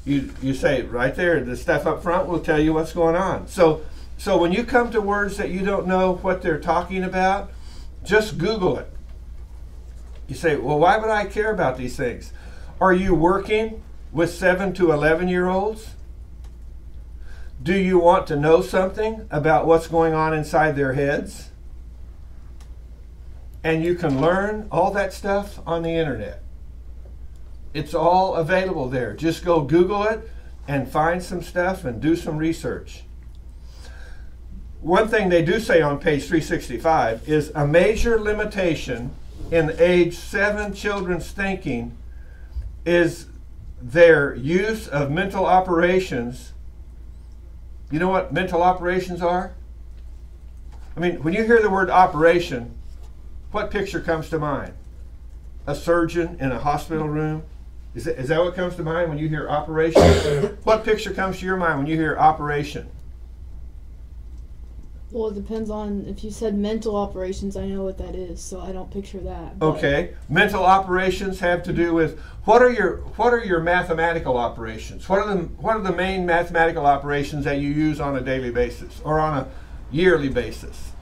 you say right there, the stuff up front will tell you what's going on. So when you come to words that you don't know what they're talking about, just Google it. You say, well, why would I care about these things? Are you working with 7 to 11-year-olds? Do you want to know something about what's going on inside their heads? And you can learn all that stuff on the internet. It's all available there. Just go Google it and find some stuff and do some research. One thing they do say on page 365 is a major limitation in age 7 children's thinking is their use of mental operations. You know what mental operations are? I mean, when you hear the word operation, what picture comes to mind? A surgeon in a hospital room? Is that what comes to mind when you hear operation? What picture comes to your mind when you hear operation? Well, it depends on, if you said mental operations, I know what that is, so I don't picture that. Okay, mental operations have to do with what are your mathematical operations? What are the main mathematical operations that you use on a daily basis or on a yearly basis?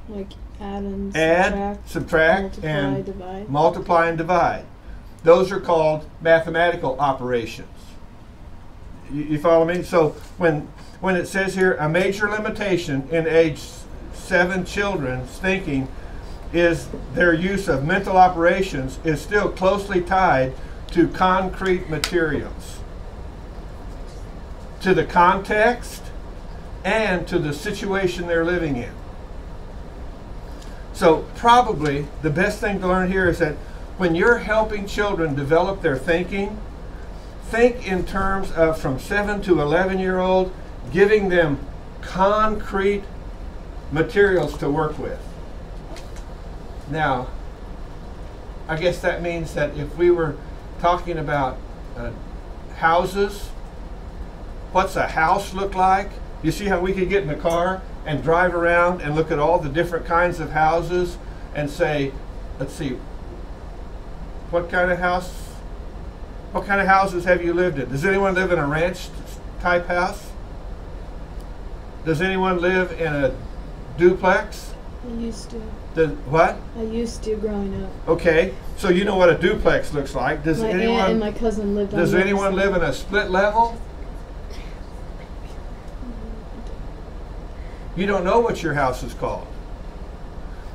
Like add and subtract, multiply, and divide. Multiply and divide. Those are called mathematical operations. You follow me? So when it says here a major limitation in age 7 children's thinking is their use of mental operations is still closely tied to concrete materials, to the context and to the situation they're living in. So probably the best thing to learn here is that when you're helping children develop their thinking, think in terms of from 7 to 11-year-old, giving them concrete materials to work with. Now, I guess that means that if we were talking about houses, what's a house look like? You see how we could get in the car and drive around and look at all the different kinds of houses and say, let's see, what kind of houses have you lived in? Does anyone live in a ranch type house? Does anyone live in a duplex? I used to. What? I used to growing up. Okay, so you know what a duplex looks like. Does my aunt and my cousin lived on Does the other anyone side. live in a split level? You don't know what your house is called.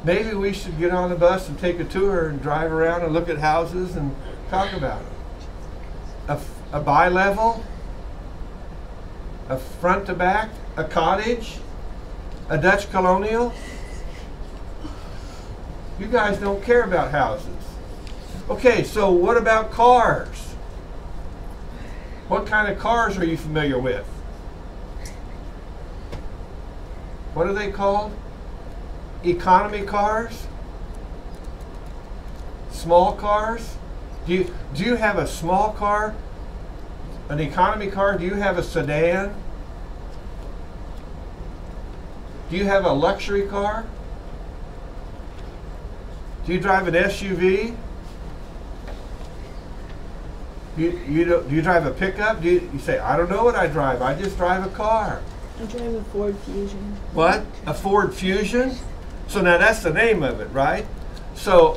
Maybe we should get on the bus and take a tour and drive around and look at houses and talk about it. A bi-level, a front to back, a cottage, a Dutch colonial. You guys don't care about houses. Okay, so what about cars? What kind of cars are you familiar with? What are they called? Economy cars? Small cars? Do you have a small car? an economy car? Do you have a sedan? Do you have a luxury car? Do you drive an SUV? Do you drive a pickup? You say, I don't know what I drive. I just drive a car. I drive a Ford Fusion. What? A Ford Fusion? So now that's the name of it, right? So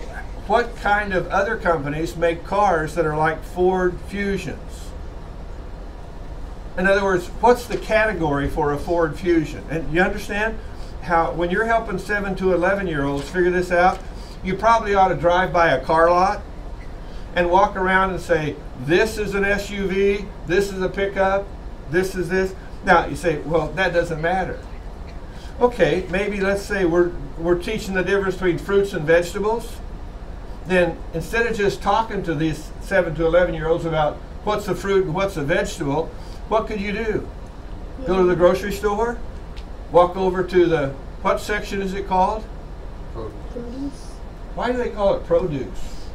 what kind of other companies make cars that are like Ford Fusions? In other words, what's the category for a Ford Fusion? And you understand how when you're helping 7 to 11-year-olds figure this out, you probably ought to drive by a car lot and walk around and say, this is an SUV, this is a pickup, this is this. Now you say, well, that doesn't matter. Okay, maybe let's say we're teaching the difference between fruits and vegetables. Then instead of just talking to these 7 to 11-year-olds about what's a fruit and what's a vegetable, what could you do? Go to the grocery store, walk over to the, what section is it called? Produce? Why do they call it produce?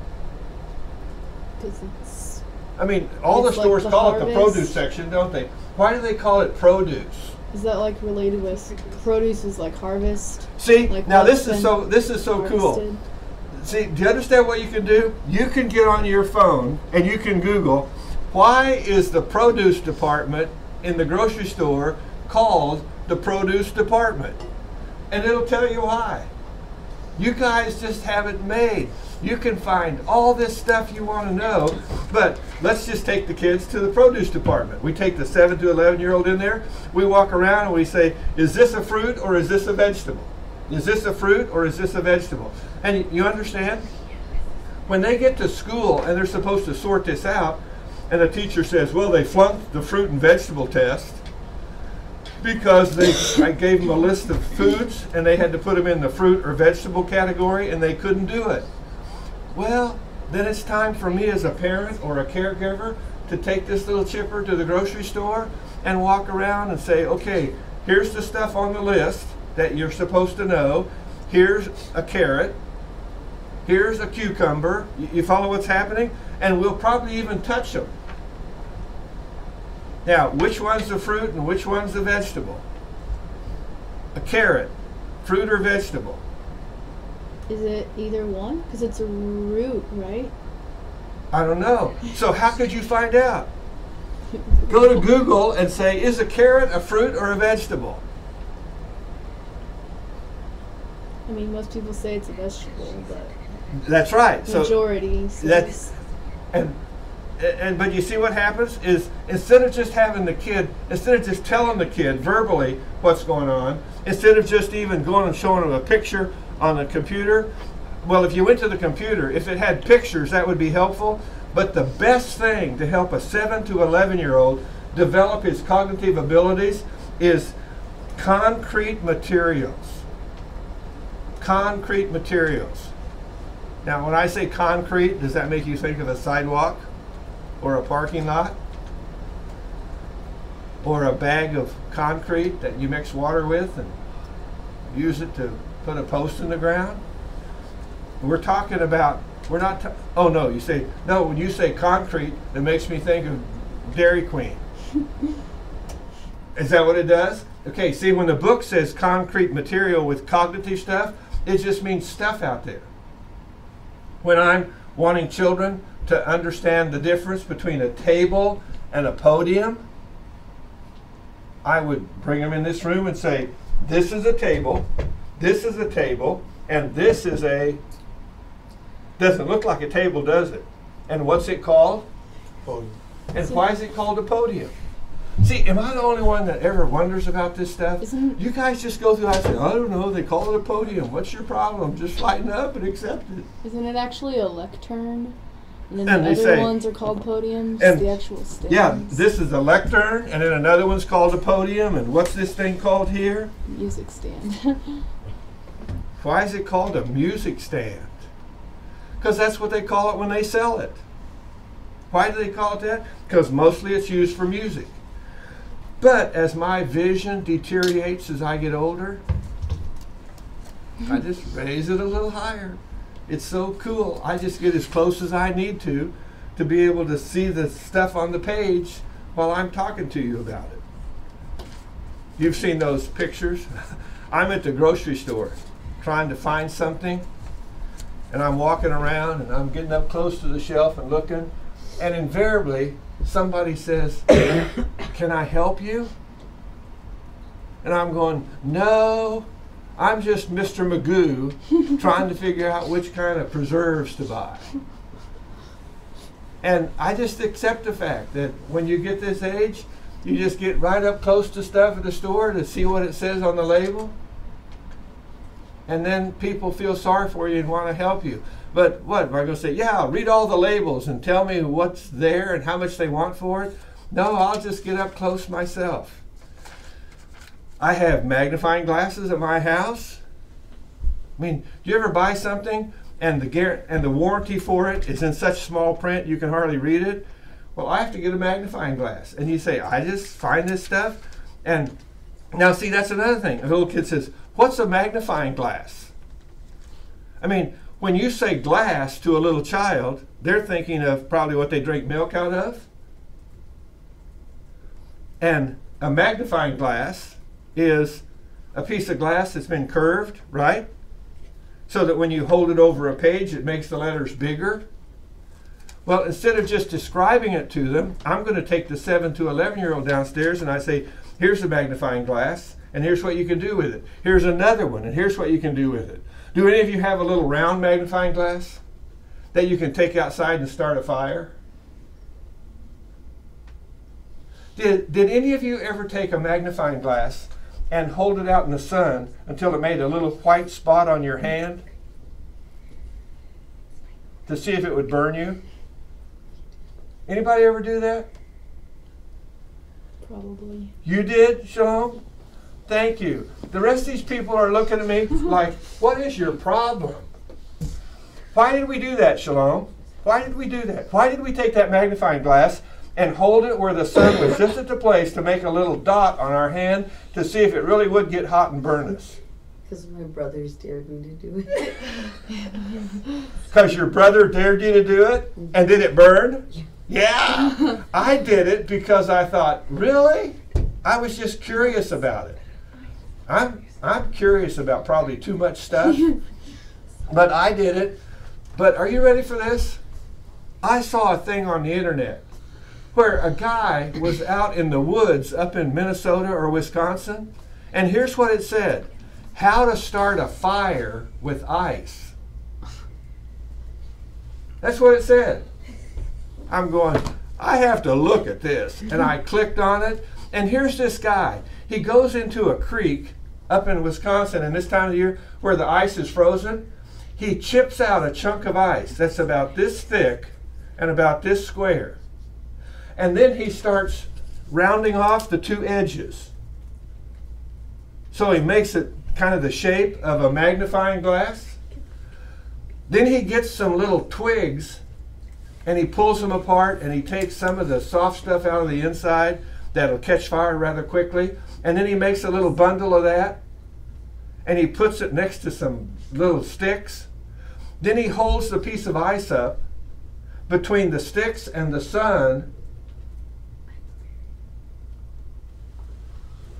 Because it's... I mean, all the It's like stores the call it the harvest. produce section, don't they? Why do they call it produce? Is that like related with produce is like harvest? See, Like now what's this is been so cool. harvested? See, do you understand what you can do? You can get on your phone and you can Google, why is the produce department in the grocery store called the produce department? And it'll tell you why. You guys just have it made. You can find all this stuff you want to know, but let's just take the kids to the produce department. We take the 7 to 11-year-old in there, we walk around and we say, is this a fruit or is this a vegetable? Is this a fruit or is this a vegetable? And you understand? When they get to school and they're supposed to sort this out, and the teacher says, well, they flunked the fruit and vegetable test because I gave them a list of foods and they had to put them in the fruit or vegetable category and they couldn't do it. Well, then it's time for me as a parent or a caregiver to take this little chipper to the grocery store and walk around and say, okay, here's the stuff on the list that you're supposed to know. Here's a carrot. Here's a cucumber. You follow what's happening? And we'll probably even touch them. Now, which one's the fruit and which one's the vegetable? A carrot, fruit or vegetable? Is it either one? Because it's a root, right? I don't know. So how could you find out? Go to Google and say, is a carrot a fruit or a vegetable? I mean, most people say it's a vegetable, but That's right. majority says... But you see what happens is instead of just telling the kid verbally what's going on, instead of just even going and showing them a picture on the computer, well, if you went to the computer, if it had pictures, that would be helpful. But the best thing to help a 7 to 11-year-old develop his cognitive abilities is concrete materials. Concrete materials. Now, when I say concrete, does that make you think of a sidewalk? Or a parking lot? Or a bag of concrete that you mix water with and use it to put a post in the ground? We're talking about, oh no, you say, no, when you say concrete, it makes me think of Dairy Queen. Is that what it does? Okay, see, when the book says concrete material with cognitive stuff, it just means stuff out there. When I'm wanting children to understand the difference between a table and a podium, I would bring them in this room and say, this is a table, and this is a, doesn't look like a table, does it? And what's it called? Podium. And why is it called a podium? See, am I the only one that ever wonders about this stuff? You guys just go through, I say, I don't know, they call it a podium. What's your problem? Just lighten up and accept it. Isn't it actually a lectern? And then And the they other say- ones are called podiums, and- the actual stands. Yeah, this is a lectern, and then another one's called a podium, and what's this thing called here? Music stand. Why is it called a music stand? Because that's what they call it when they sell it. Why do they call it that? Because mostly it's used for music. But as my vision deteriorates as I get older, I just raise it a little higher. It's so cool. I just get as close as I need to be able to see the stuff on the page while I'm talking to you about it. You've seen those pictures. I'm at the grocery store trying to find something, and I'm walking around and I'm getting up close to the shelf and looking, and invariably somebody says, "Can I help you?" And I'm going, "No, I'm just Mr. Magoo trying to figure out which kind of preserves to buy." And I just accept the fact that when you get this age, you just get right up close to stuff at the store to see what it says on the label. And then people feel sorry for you and want to help you. But what, am I going to say, yeah, read all the labels and tell me what's there and how much they want for it? No, I'll just get up close myself. I have magnifying glasses at my house. I mean, do you ever buy something and the warranty for it is in such small print you can hardly read it? Well, I have to get a magnifying glass. And you say, I just find this stuff. And now see, that's another thing. A little kid says, what's a magnifying glass? I mean, when you say glass to a little child, they're thinking of probably what they drink milk out of. And a magnifying glass is a piece of glass that's been curved, right? So that when you hold it over a page, it makes the letters bigger. Well, instead of just describing it to them, I'm going to take the 7 to 11-year-old downstairs and I say, here's a magnifying glass, and here's what you can do with it. Here's another one, and here's what you can do with it. Do any of you have a little round magnifying glass that you can take outside and start a fire? Did any of you ever take a magnifying glass and hold it out in the sun until it made a little white spot on your hand to see if it would burn you? Anybody ever do that? Probably. You did, Shalom? Thank you. The rest of these people are looking at me like, what is your problem? Why did we do that, Shalom? Why did we do that? Why did we take that magnifying glass and hold it where the sun was just at the place to make a little dot on our hand to see if it really would get hot and burn us? Because my brothers dared me to do it. Because your brother dared you to do it? And did it burn? Yeah. I did it because I thought, really? I was just curious about it. I'm curious about probably too much stuff. But I did it. But are you ready for this? I saw a thing on the internet where a guy was out in the woods up in Minnesota or Wisconsin, and here's what it said: how to start a fire with ice. That's what it said. I'm going, I have to look at this. And I clicked on it, and here's this guy. He goes into a creek up in Wisconsin in this time of year where the ice is frozen. He chips out a chunk of ice that's about this thick and about this square. And then he starts rounding off the two edges. So he makes it kind of the shape of a magnifying glass. Then he gets some little twigs and he pulls them apart and he takes some of the soft stuff out of the inside that'll catch fire rather quickly. And then he makes a little bundle of that and he puts it next to some little sticks. Then he holds the piece of ice up between the sticks and the sun.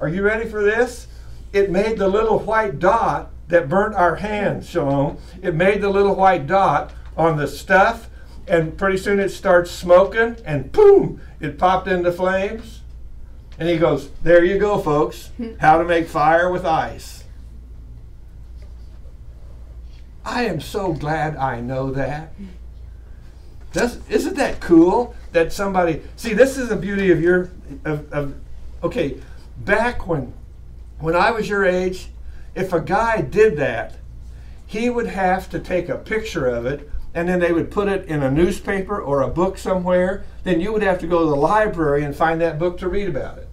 Are you ready for this? It made the little white dot that burnt our hands, Shalom. It made the little white dot on the stuff, and pretty soon it starts smoking, and boom, it popped into flames. And he goes, there you go, folks. How to make fire with ice. I am so glad I know that. Isn't that cool that somebody, see, this is the beauty of okay, back when I was your age, if a guy did that, he would have to take a picture of it and then they would put it in a newspaper or a book somewhere. Then you would have to go to the library and find that book to read about it.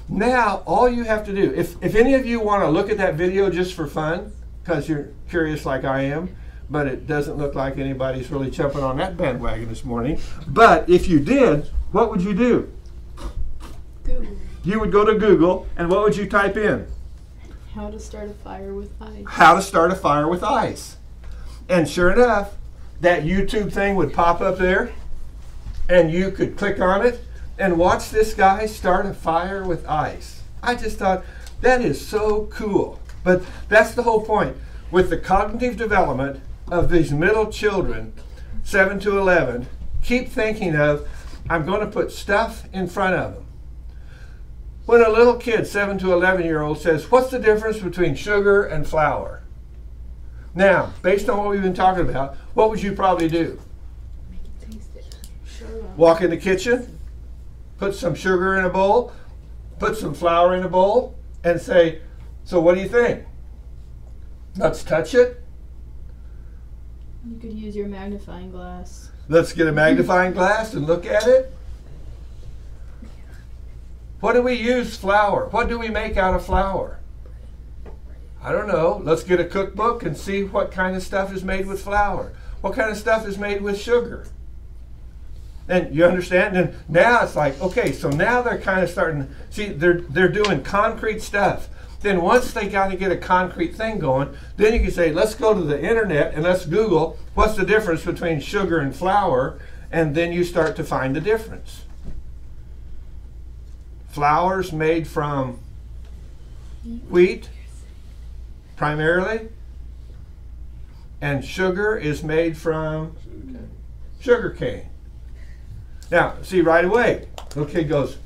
Now, all you have to do, if any of you want to look at that video just for fun, because you're curious like I am, but it doesn't look like anybody's really jumping on that bandwagon this morning. But if you did, what would you do? Google. You would go to Google, and what would you type in? How to start a fire with ice. How to start a fire with ice. And sure enough, that YouTube thing would pop up there, and you could click on it, and watch this guy start a fire with ice. I just thought, that is so cool. But that's the whole point. With the cognitive development of these middle children, 7 to 11, keep thinking of, I'm going to put stuff in front of them. When a little kid, 7 to 11-year-old, says, what's the difference between sugar and flour? Now, based on what we've been talking about, what would you probably do? Walk in the kitchen, put some sugar in a bowl, put some flour in a bowl, and say, so what do you think? Let's touch it. You could use your magnifying glass. Let's get a magnifying glass and look at it. What do we use flour? What do we make out of flour? I don't know. Let's get a cookbook and see what kind of stuff is made with flour. What kind of stuff is made with sugar? And you understand? And now it's like, okay, so now they're kind of starting, see, they're doing concrete stuff. Then once they got to get a concrete thing going, then you can say, let's go to the internet and let's Google what's the difference between sugar and flour, and then you start to find the difference. Flour's made from wheat, primarily, and sugar is made from sugar cane. Now, see right away, little kid goes,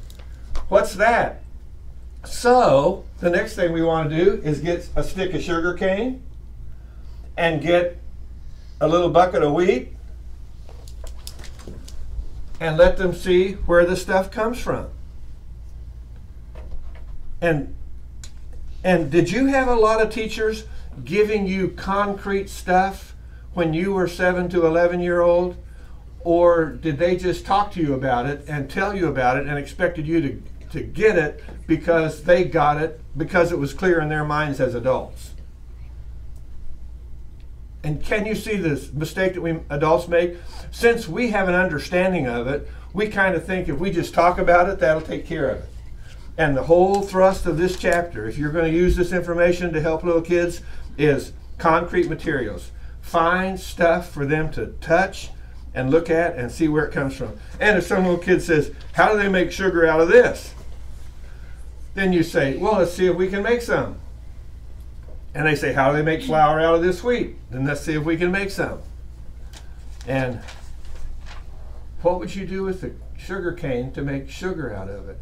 what's that? So, the next thing we want to do is get a stick of sugar cane and get a little bucket of wheat and let them see where the stuff comes from. And did you have a lot of teachers giving you concrete stuff when you were 7 to 11-year-old? Or did they just talk to you about it and tell you about it and expected you to get it because they got it, because it was clear in their minds as adults? And can you see this mistake that we adults make? Since we have an understanding of it, we kind of think if we just talk about it, that'll take care of it. And the whole thrust of this chapter, if you're going to use this information to help little kids, is concrete materials. Find stuff for them to touch and look at and see where it comes from. And if some little kid says, how do they make sugar out of this? Then you say, well, let's see if we can make some. And they say, how do they make flour out of this wheat? Then let's see if we can make some. And what would you do with the sugar cane to make sugar out of it?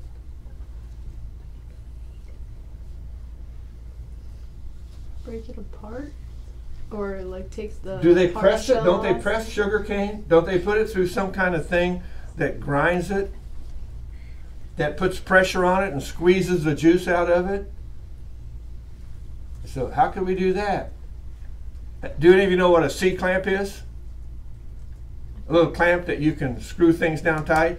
Break it apart? Or like take the... Do they hard press it? shell Don't they off? press sugar cane? Don't they put it through some kind of thing that grinds it? That puts pressure on it and squeezes the juice out of it? So how can we do that? Do any of you know what a C-clamp is? A little clamp that you can screw things down tight.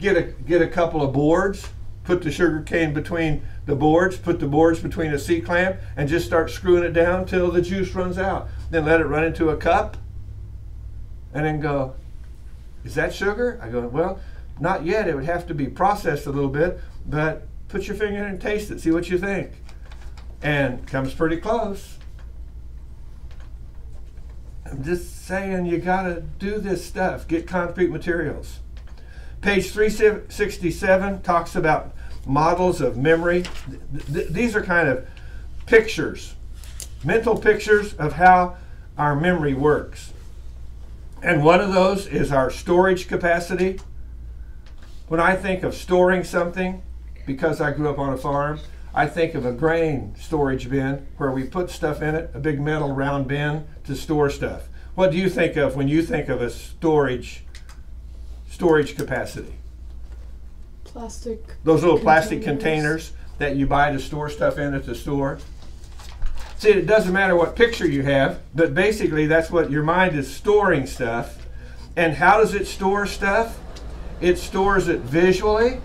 Get a couple of boards, put the sugar cane between the boards, put the boards between a C-clamp, and just start screwing it down till the juice runs out. Then let it run into a cup, and then go, is that sugar? I go, well, not yet. It would have to be processed a little bit, but put your finger in and taste it, see what you think. And comes pretty close. I'm just saying, you gotta do this stuff. Get concrete materials. Page 367 talks about models of memory. These are kind of pictures, mental pictures of how our memory works. And one of those is our storage capacity. When I think of storing something, because I grew up on a farm, I think of a grain storage bin where we put stuff in it, a big metal round bin to store stuff. What do you think of when you think of a storage capacity? Plastic. Those little plastic containers that you buy to store stuff in at the store. See, it doesn't matter what picture you have, but basically that's what your mind is storing stuff. And how does it store stuff? It stores it visually.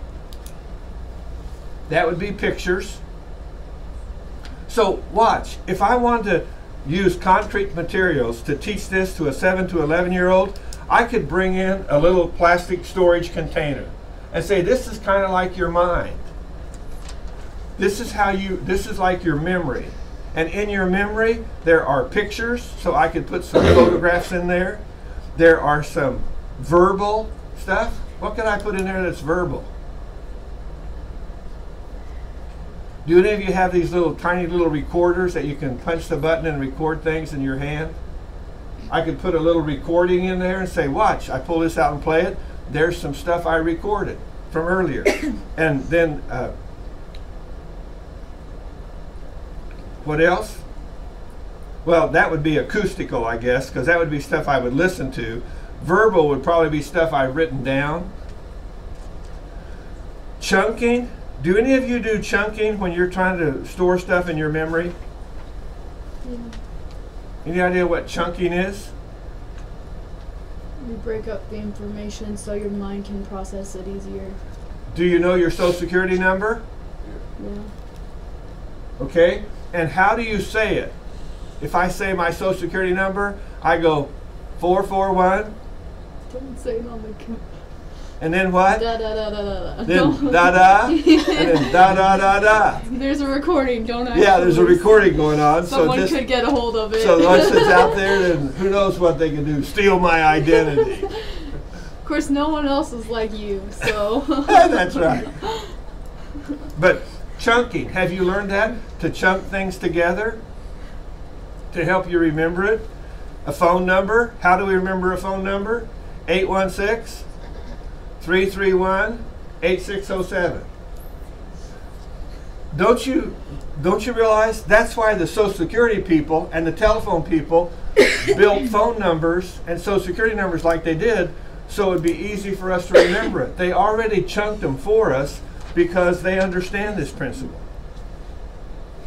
That would be pictures. So watch, if I want to use concrete materials to teach this to a 7 to 11-year-old, I could bring in a little plastic storage container and say, this is kind of like your mind. This is like your memory. And in your memory, there are pictures, so I could put some photographs in there. There are some verbal stuff. What can I put in there that's verbal? Do any of you have these little tiny little recorders that you can punch the button and record things in your hand? I could put a little recording in there and say, watch, I pull this out and play it. There's some stuff I recorded from earlier. And then, what else? Well, that would be acoustical, I guess, because that would be stuff I would listen to. Verbal would probably be stuff I've written down. Chunking. Do any of you do chunking when you're trying to store stuff in your memory? Yeah. Any idea what chunking is? You break up the information so your mind can process it easier. Do you know your Social Security number? Yeah. Okay. And how do you say it? If I say my Social Security number, I go 441. Don't say it on the camera. And then what? Da da da da da da. Then da da. And then da da da da. There's a recording, don't I? Yeah, there's a recording going on. Someone could get a hold of it. So once it's out there, then who knows what they can do? Steal my identity. Of course, no one else is like you, so. That's right. But chunking, have you learned that? To chunk things together? To help you remember it? A phone number. How do we remember a phone number? 816-331-8607. Don't you realize that's why the Social Security people and the telephone people built phone numbers and Social Security numbers like they did, so it'd be easy for us to remember it. They already chunked them for us because they understand this principle.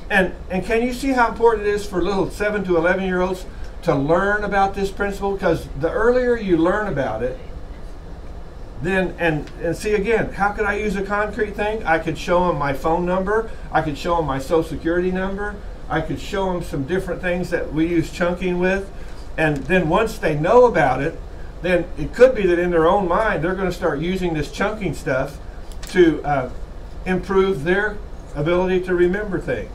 And can you see how important it is for little 7 to 11-year-olds to learn about this principle? Because the earlier you learn about it, then, and see again, how could I use a concrete thing? I could show them my phone number. I could show them my Social Security number. I could show them some different things that we use chunking with. And then once they know about it, then it could be that in their own mind, they're going to start using this chunking stuff to improve their ability to remember things.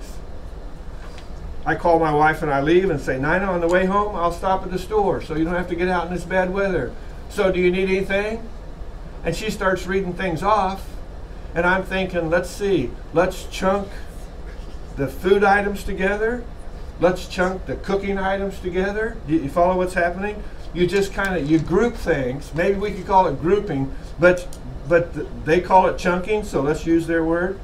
I call my wife and I leave and say, Nina, on the way home, I'll stop at the store so you don't have to get out in this bad weather. So do you need anything? And she starts reading things off, and I'm thinking, let's see, let's chunk the food items together. Let's chunk the cooking items together. You follow what's happening? You just kind of, you group things. Maybe we could call it grouping, but they call it chunking, so let's use their word.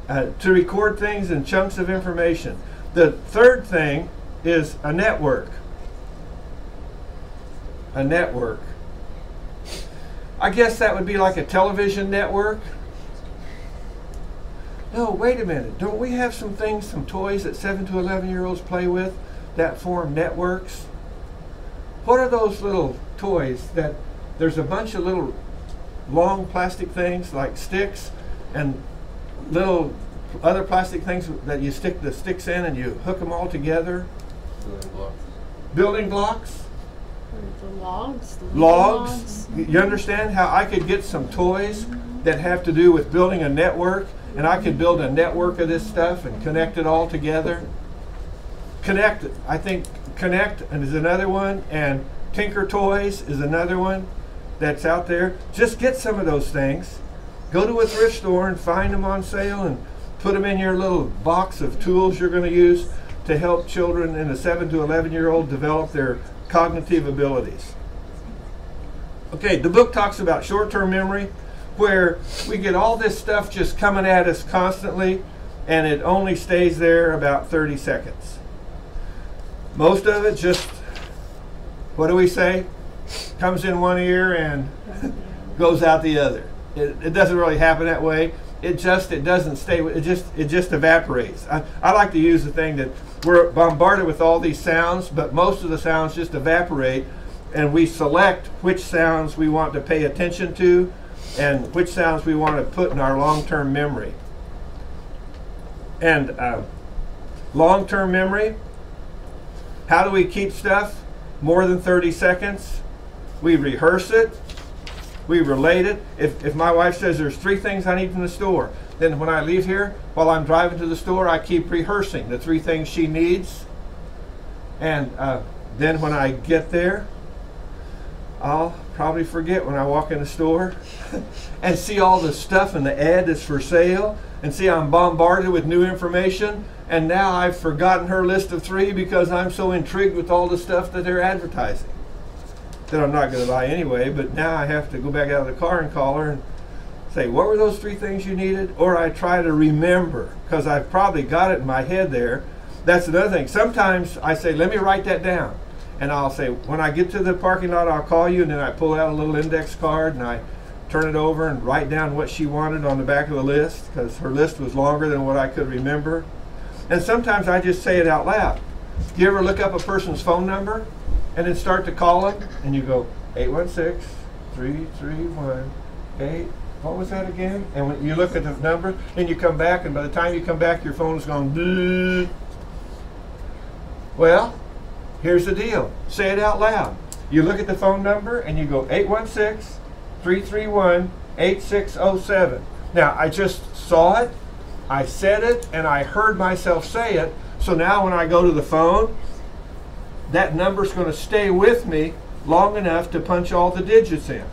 To record things in chunks of information. The third thing is a network. A network. I guess that would be like a television network. No, wait a minute. Don't we have some things, some toys that 7 to 11-year-olds play with that form networks? What are those little toys that there's a bunch of little long plastic things like sticks and little other plastic things that you stick the sticks in and you hook them all together? Building blocks. Building blocks? The logs? Logs. You understand how I could get some toys that have to do with building a network, and I could build a network of this stuff and connect it all together? Connect, I think Connect is another one, and Tinker Toys is another one that's out there. Just get some of those things. Go to a thrift store and find them on sale and put them in your little box of tools you're going to use to help children in the 7 to 11-year-old develop their cognitive abilities. Okay, the book talks about short-term memory, where we get all this stuff just coming at us constantly, and it only stays there about 30 seconds. Most of it just, what do we say? Comes in one ear and goes out the other. It doesn't really happen that way. It doesn't stay. It just evaporates. I like to use the thing that we're bombarded with all these sounds, but most of the sounds just evaporate, and we select which sounds we want to pay attention to and which sounds we want to put in our long-term memory. And long-term memory, how do we keep stuff more than 30 seconds? We rehearse it. We relate it. If my wife says there's 3 things I need from the store, then when I leave here, while I'm driving to the store, I keep rehearsing the 3 things she needs. And then when I get there, I'll probably forget when I walk in the store and see all the stuff in the ad that's for sale, and see I'm bombarded with new information, and now I've forgotten her list of 3 because I'm so intrigued with all the stuff that they're advertising that I'm not going to buy anyway. But now I have to go back out of the car and call her and say, what were those 3 things you needed? Or I try to remember because I've probably got it in my head there. That's another thing. Sometimes I say, let me write that down. And I'll say, when I get to the parking lot, I'll call you. And then I pull out a little index card and I turn it over and write down what she wanted on the back of the list, because her list was longer than what I could remember. And sometimes I just say it out loud. Do you ever look up a person's phone number and then start to call them? And you go, 816-331-8. What was that again? And when you look at the number, then you come back, and by the time you come back, your phone is going, bleh. Well, here's the deal. Say it out loud. You look at the phone number and you go 816-331-8607. Now, I just saw it, I said it, and I heard myself say it. So now when I go to the phone, that number's going to stay with me long enough to punch all the digits in.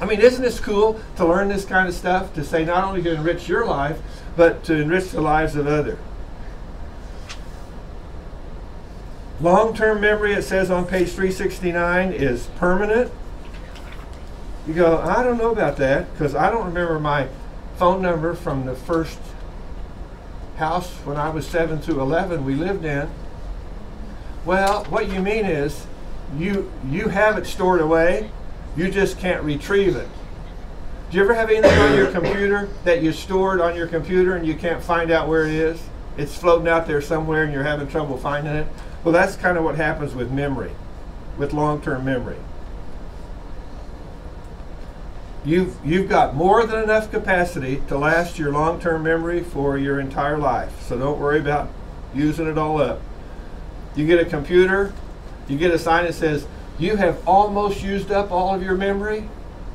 I mean, isn't this cool to learn this kind of stuff, to say not only to enrich your life, but to enrich the lives of others? Long-term memory, it says on page 369, is permanent. You go, I don't know about that, because I don't remember my phone number from the first house when I was 7 through 11 we lived in. Well, what you mean is you have it stored away, you just can't retrieve it. Do you ever have anything on your computer that you stored on your computer and you can't find out where it is? It's floating out there somewhere and you're having trouble finding it? Well, that's kind of what happens with memory, with long-term memory. You've got more than enough capacity to last your long-term memory for your entire life. So don't worry about using it all up. You get a computer, you get a sign that says, you have almost used up all of your memory.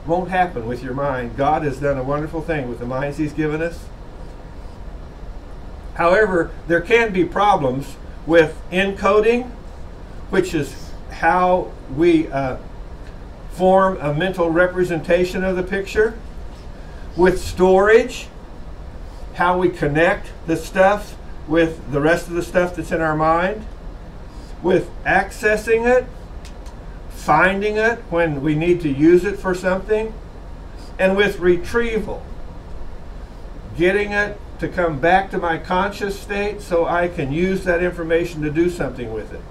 Won't happen with your mind. God has done a wonderful thing with the minds He's given us. However, there can be problems with encoding, which is how we form a mental representation of the picture. With storage, how we connect the stuff with the rest of the stuff that's in our mind. With accessing it, finding it when we need to use it for something. And with retrieval, getting it to come back to my conscious state so I can use that information to do something with it.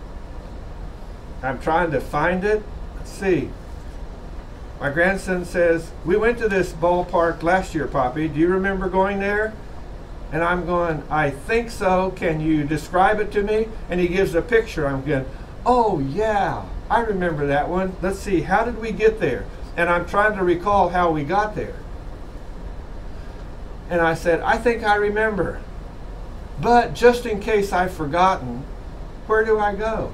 I'm trying to find it. Let's see. My grandson says, we went to this ballpark last year, Poppy. Do you remember going there? And I'm going, I think so. Can you describe it to me? And he gives a picture. I'm going, oh yeah, I remember that one. Let's see, how did we get there? And I'm trying to recall how we got there. And I said, I think I remember. But just in case I've forgotten, where do I go?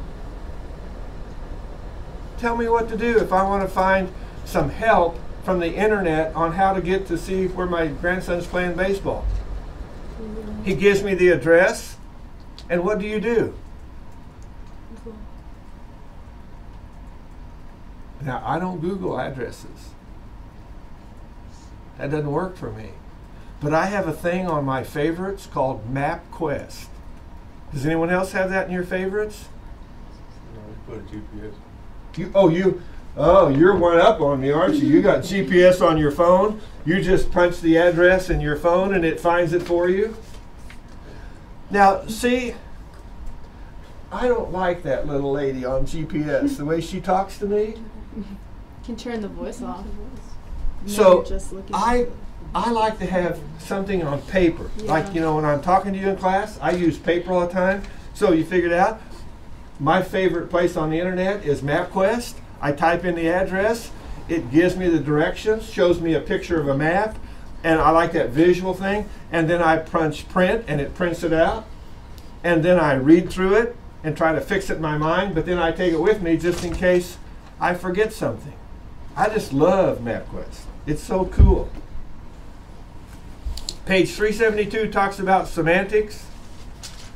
Tell me what to do if I want to find some help from the internet on how to get to see where my grandson's playing baseball. He gives me the address, and what do you do? Now, I don't Google addresses. That doesn't work for me. But I have a thing on my favorites called MapQuest. Does anyone else have that in your favorites? No, we put a GPS. You're one up on me, aren't you? You got GPS on your phone. You just punch the address in your phone and it finds it for you. Now, see, I don't like that little lady on GPS, the way she talks to me. You can turn the voice off. So Just looking I like to have something on paper. Yeah. Like, you know, when I'm talking to you in class, I use paper all the time. So you figured out, my favorite place on the internet is MapQuest. I type in the address, it gives me the directions, shows me a picture of a map, and I like that visual thing. And then I punch print, and it prints it out. And then I read through it and try to fix it in my mind, but then I take it with me just in case I forget something. I just love MapQuest. It's so cool. Page 372 talks about semantics.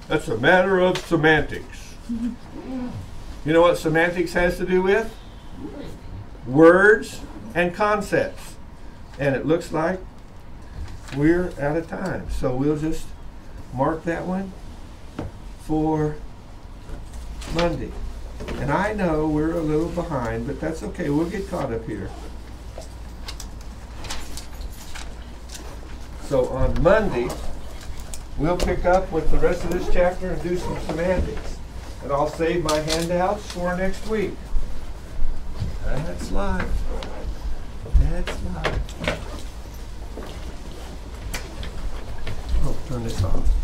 That's a matter of semantics. You know what semantics has to do with? words and concepts. And it looks like we're out of time. So we'll just mark that one for Monday. And I know we're a little behind, but that's okay. We'll get caught up here. So on Monday, we'll pick up with the rest of this chapter and do some semantics. And I'll save my handouts for next week. That's live. That's live. Oh, turn this off.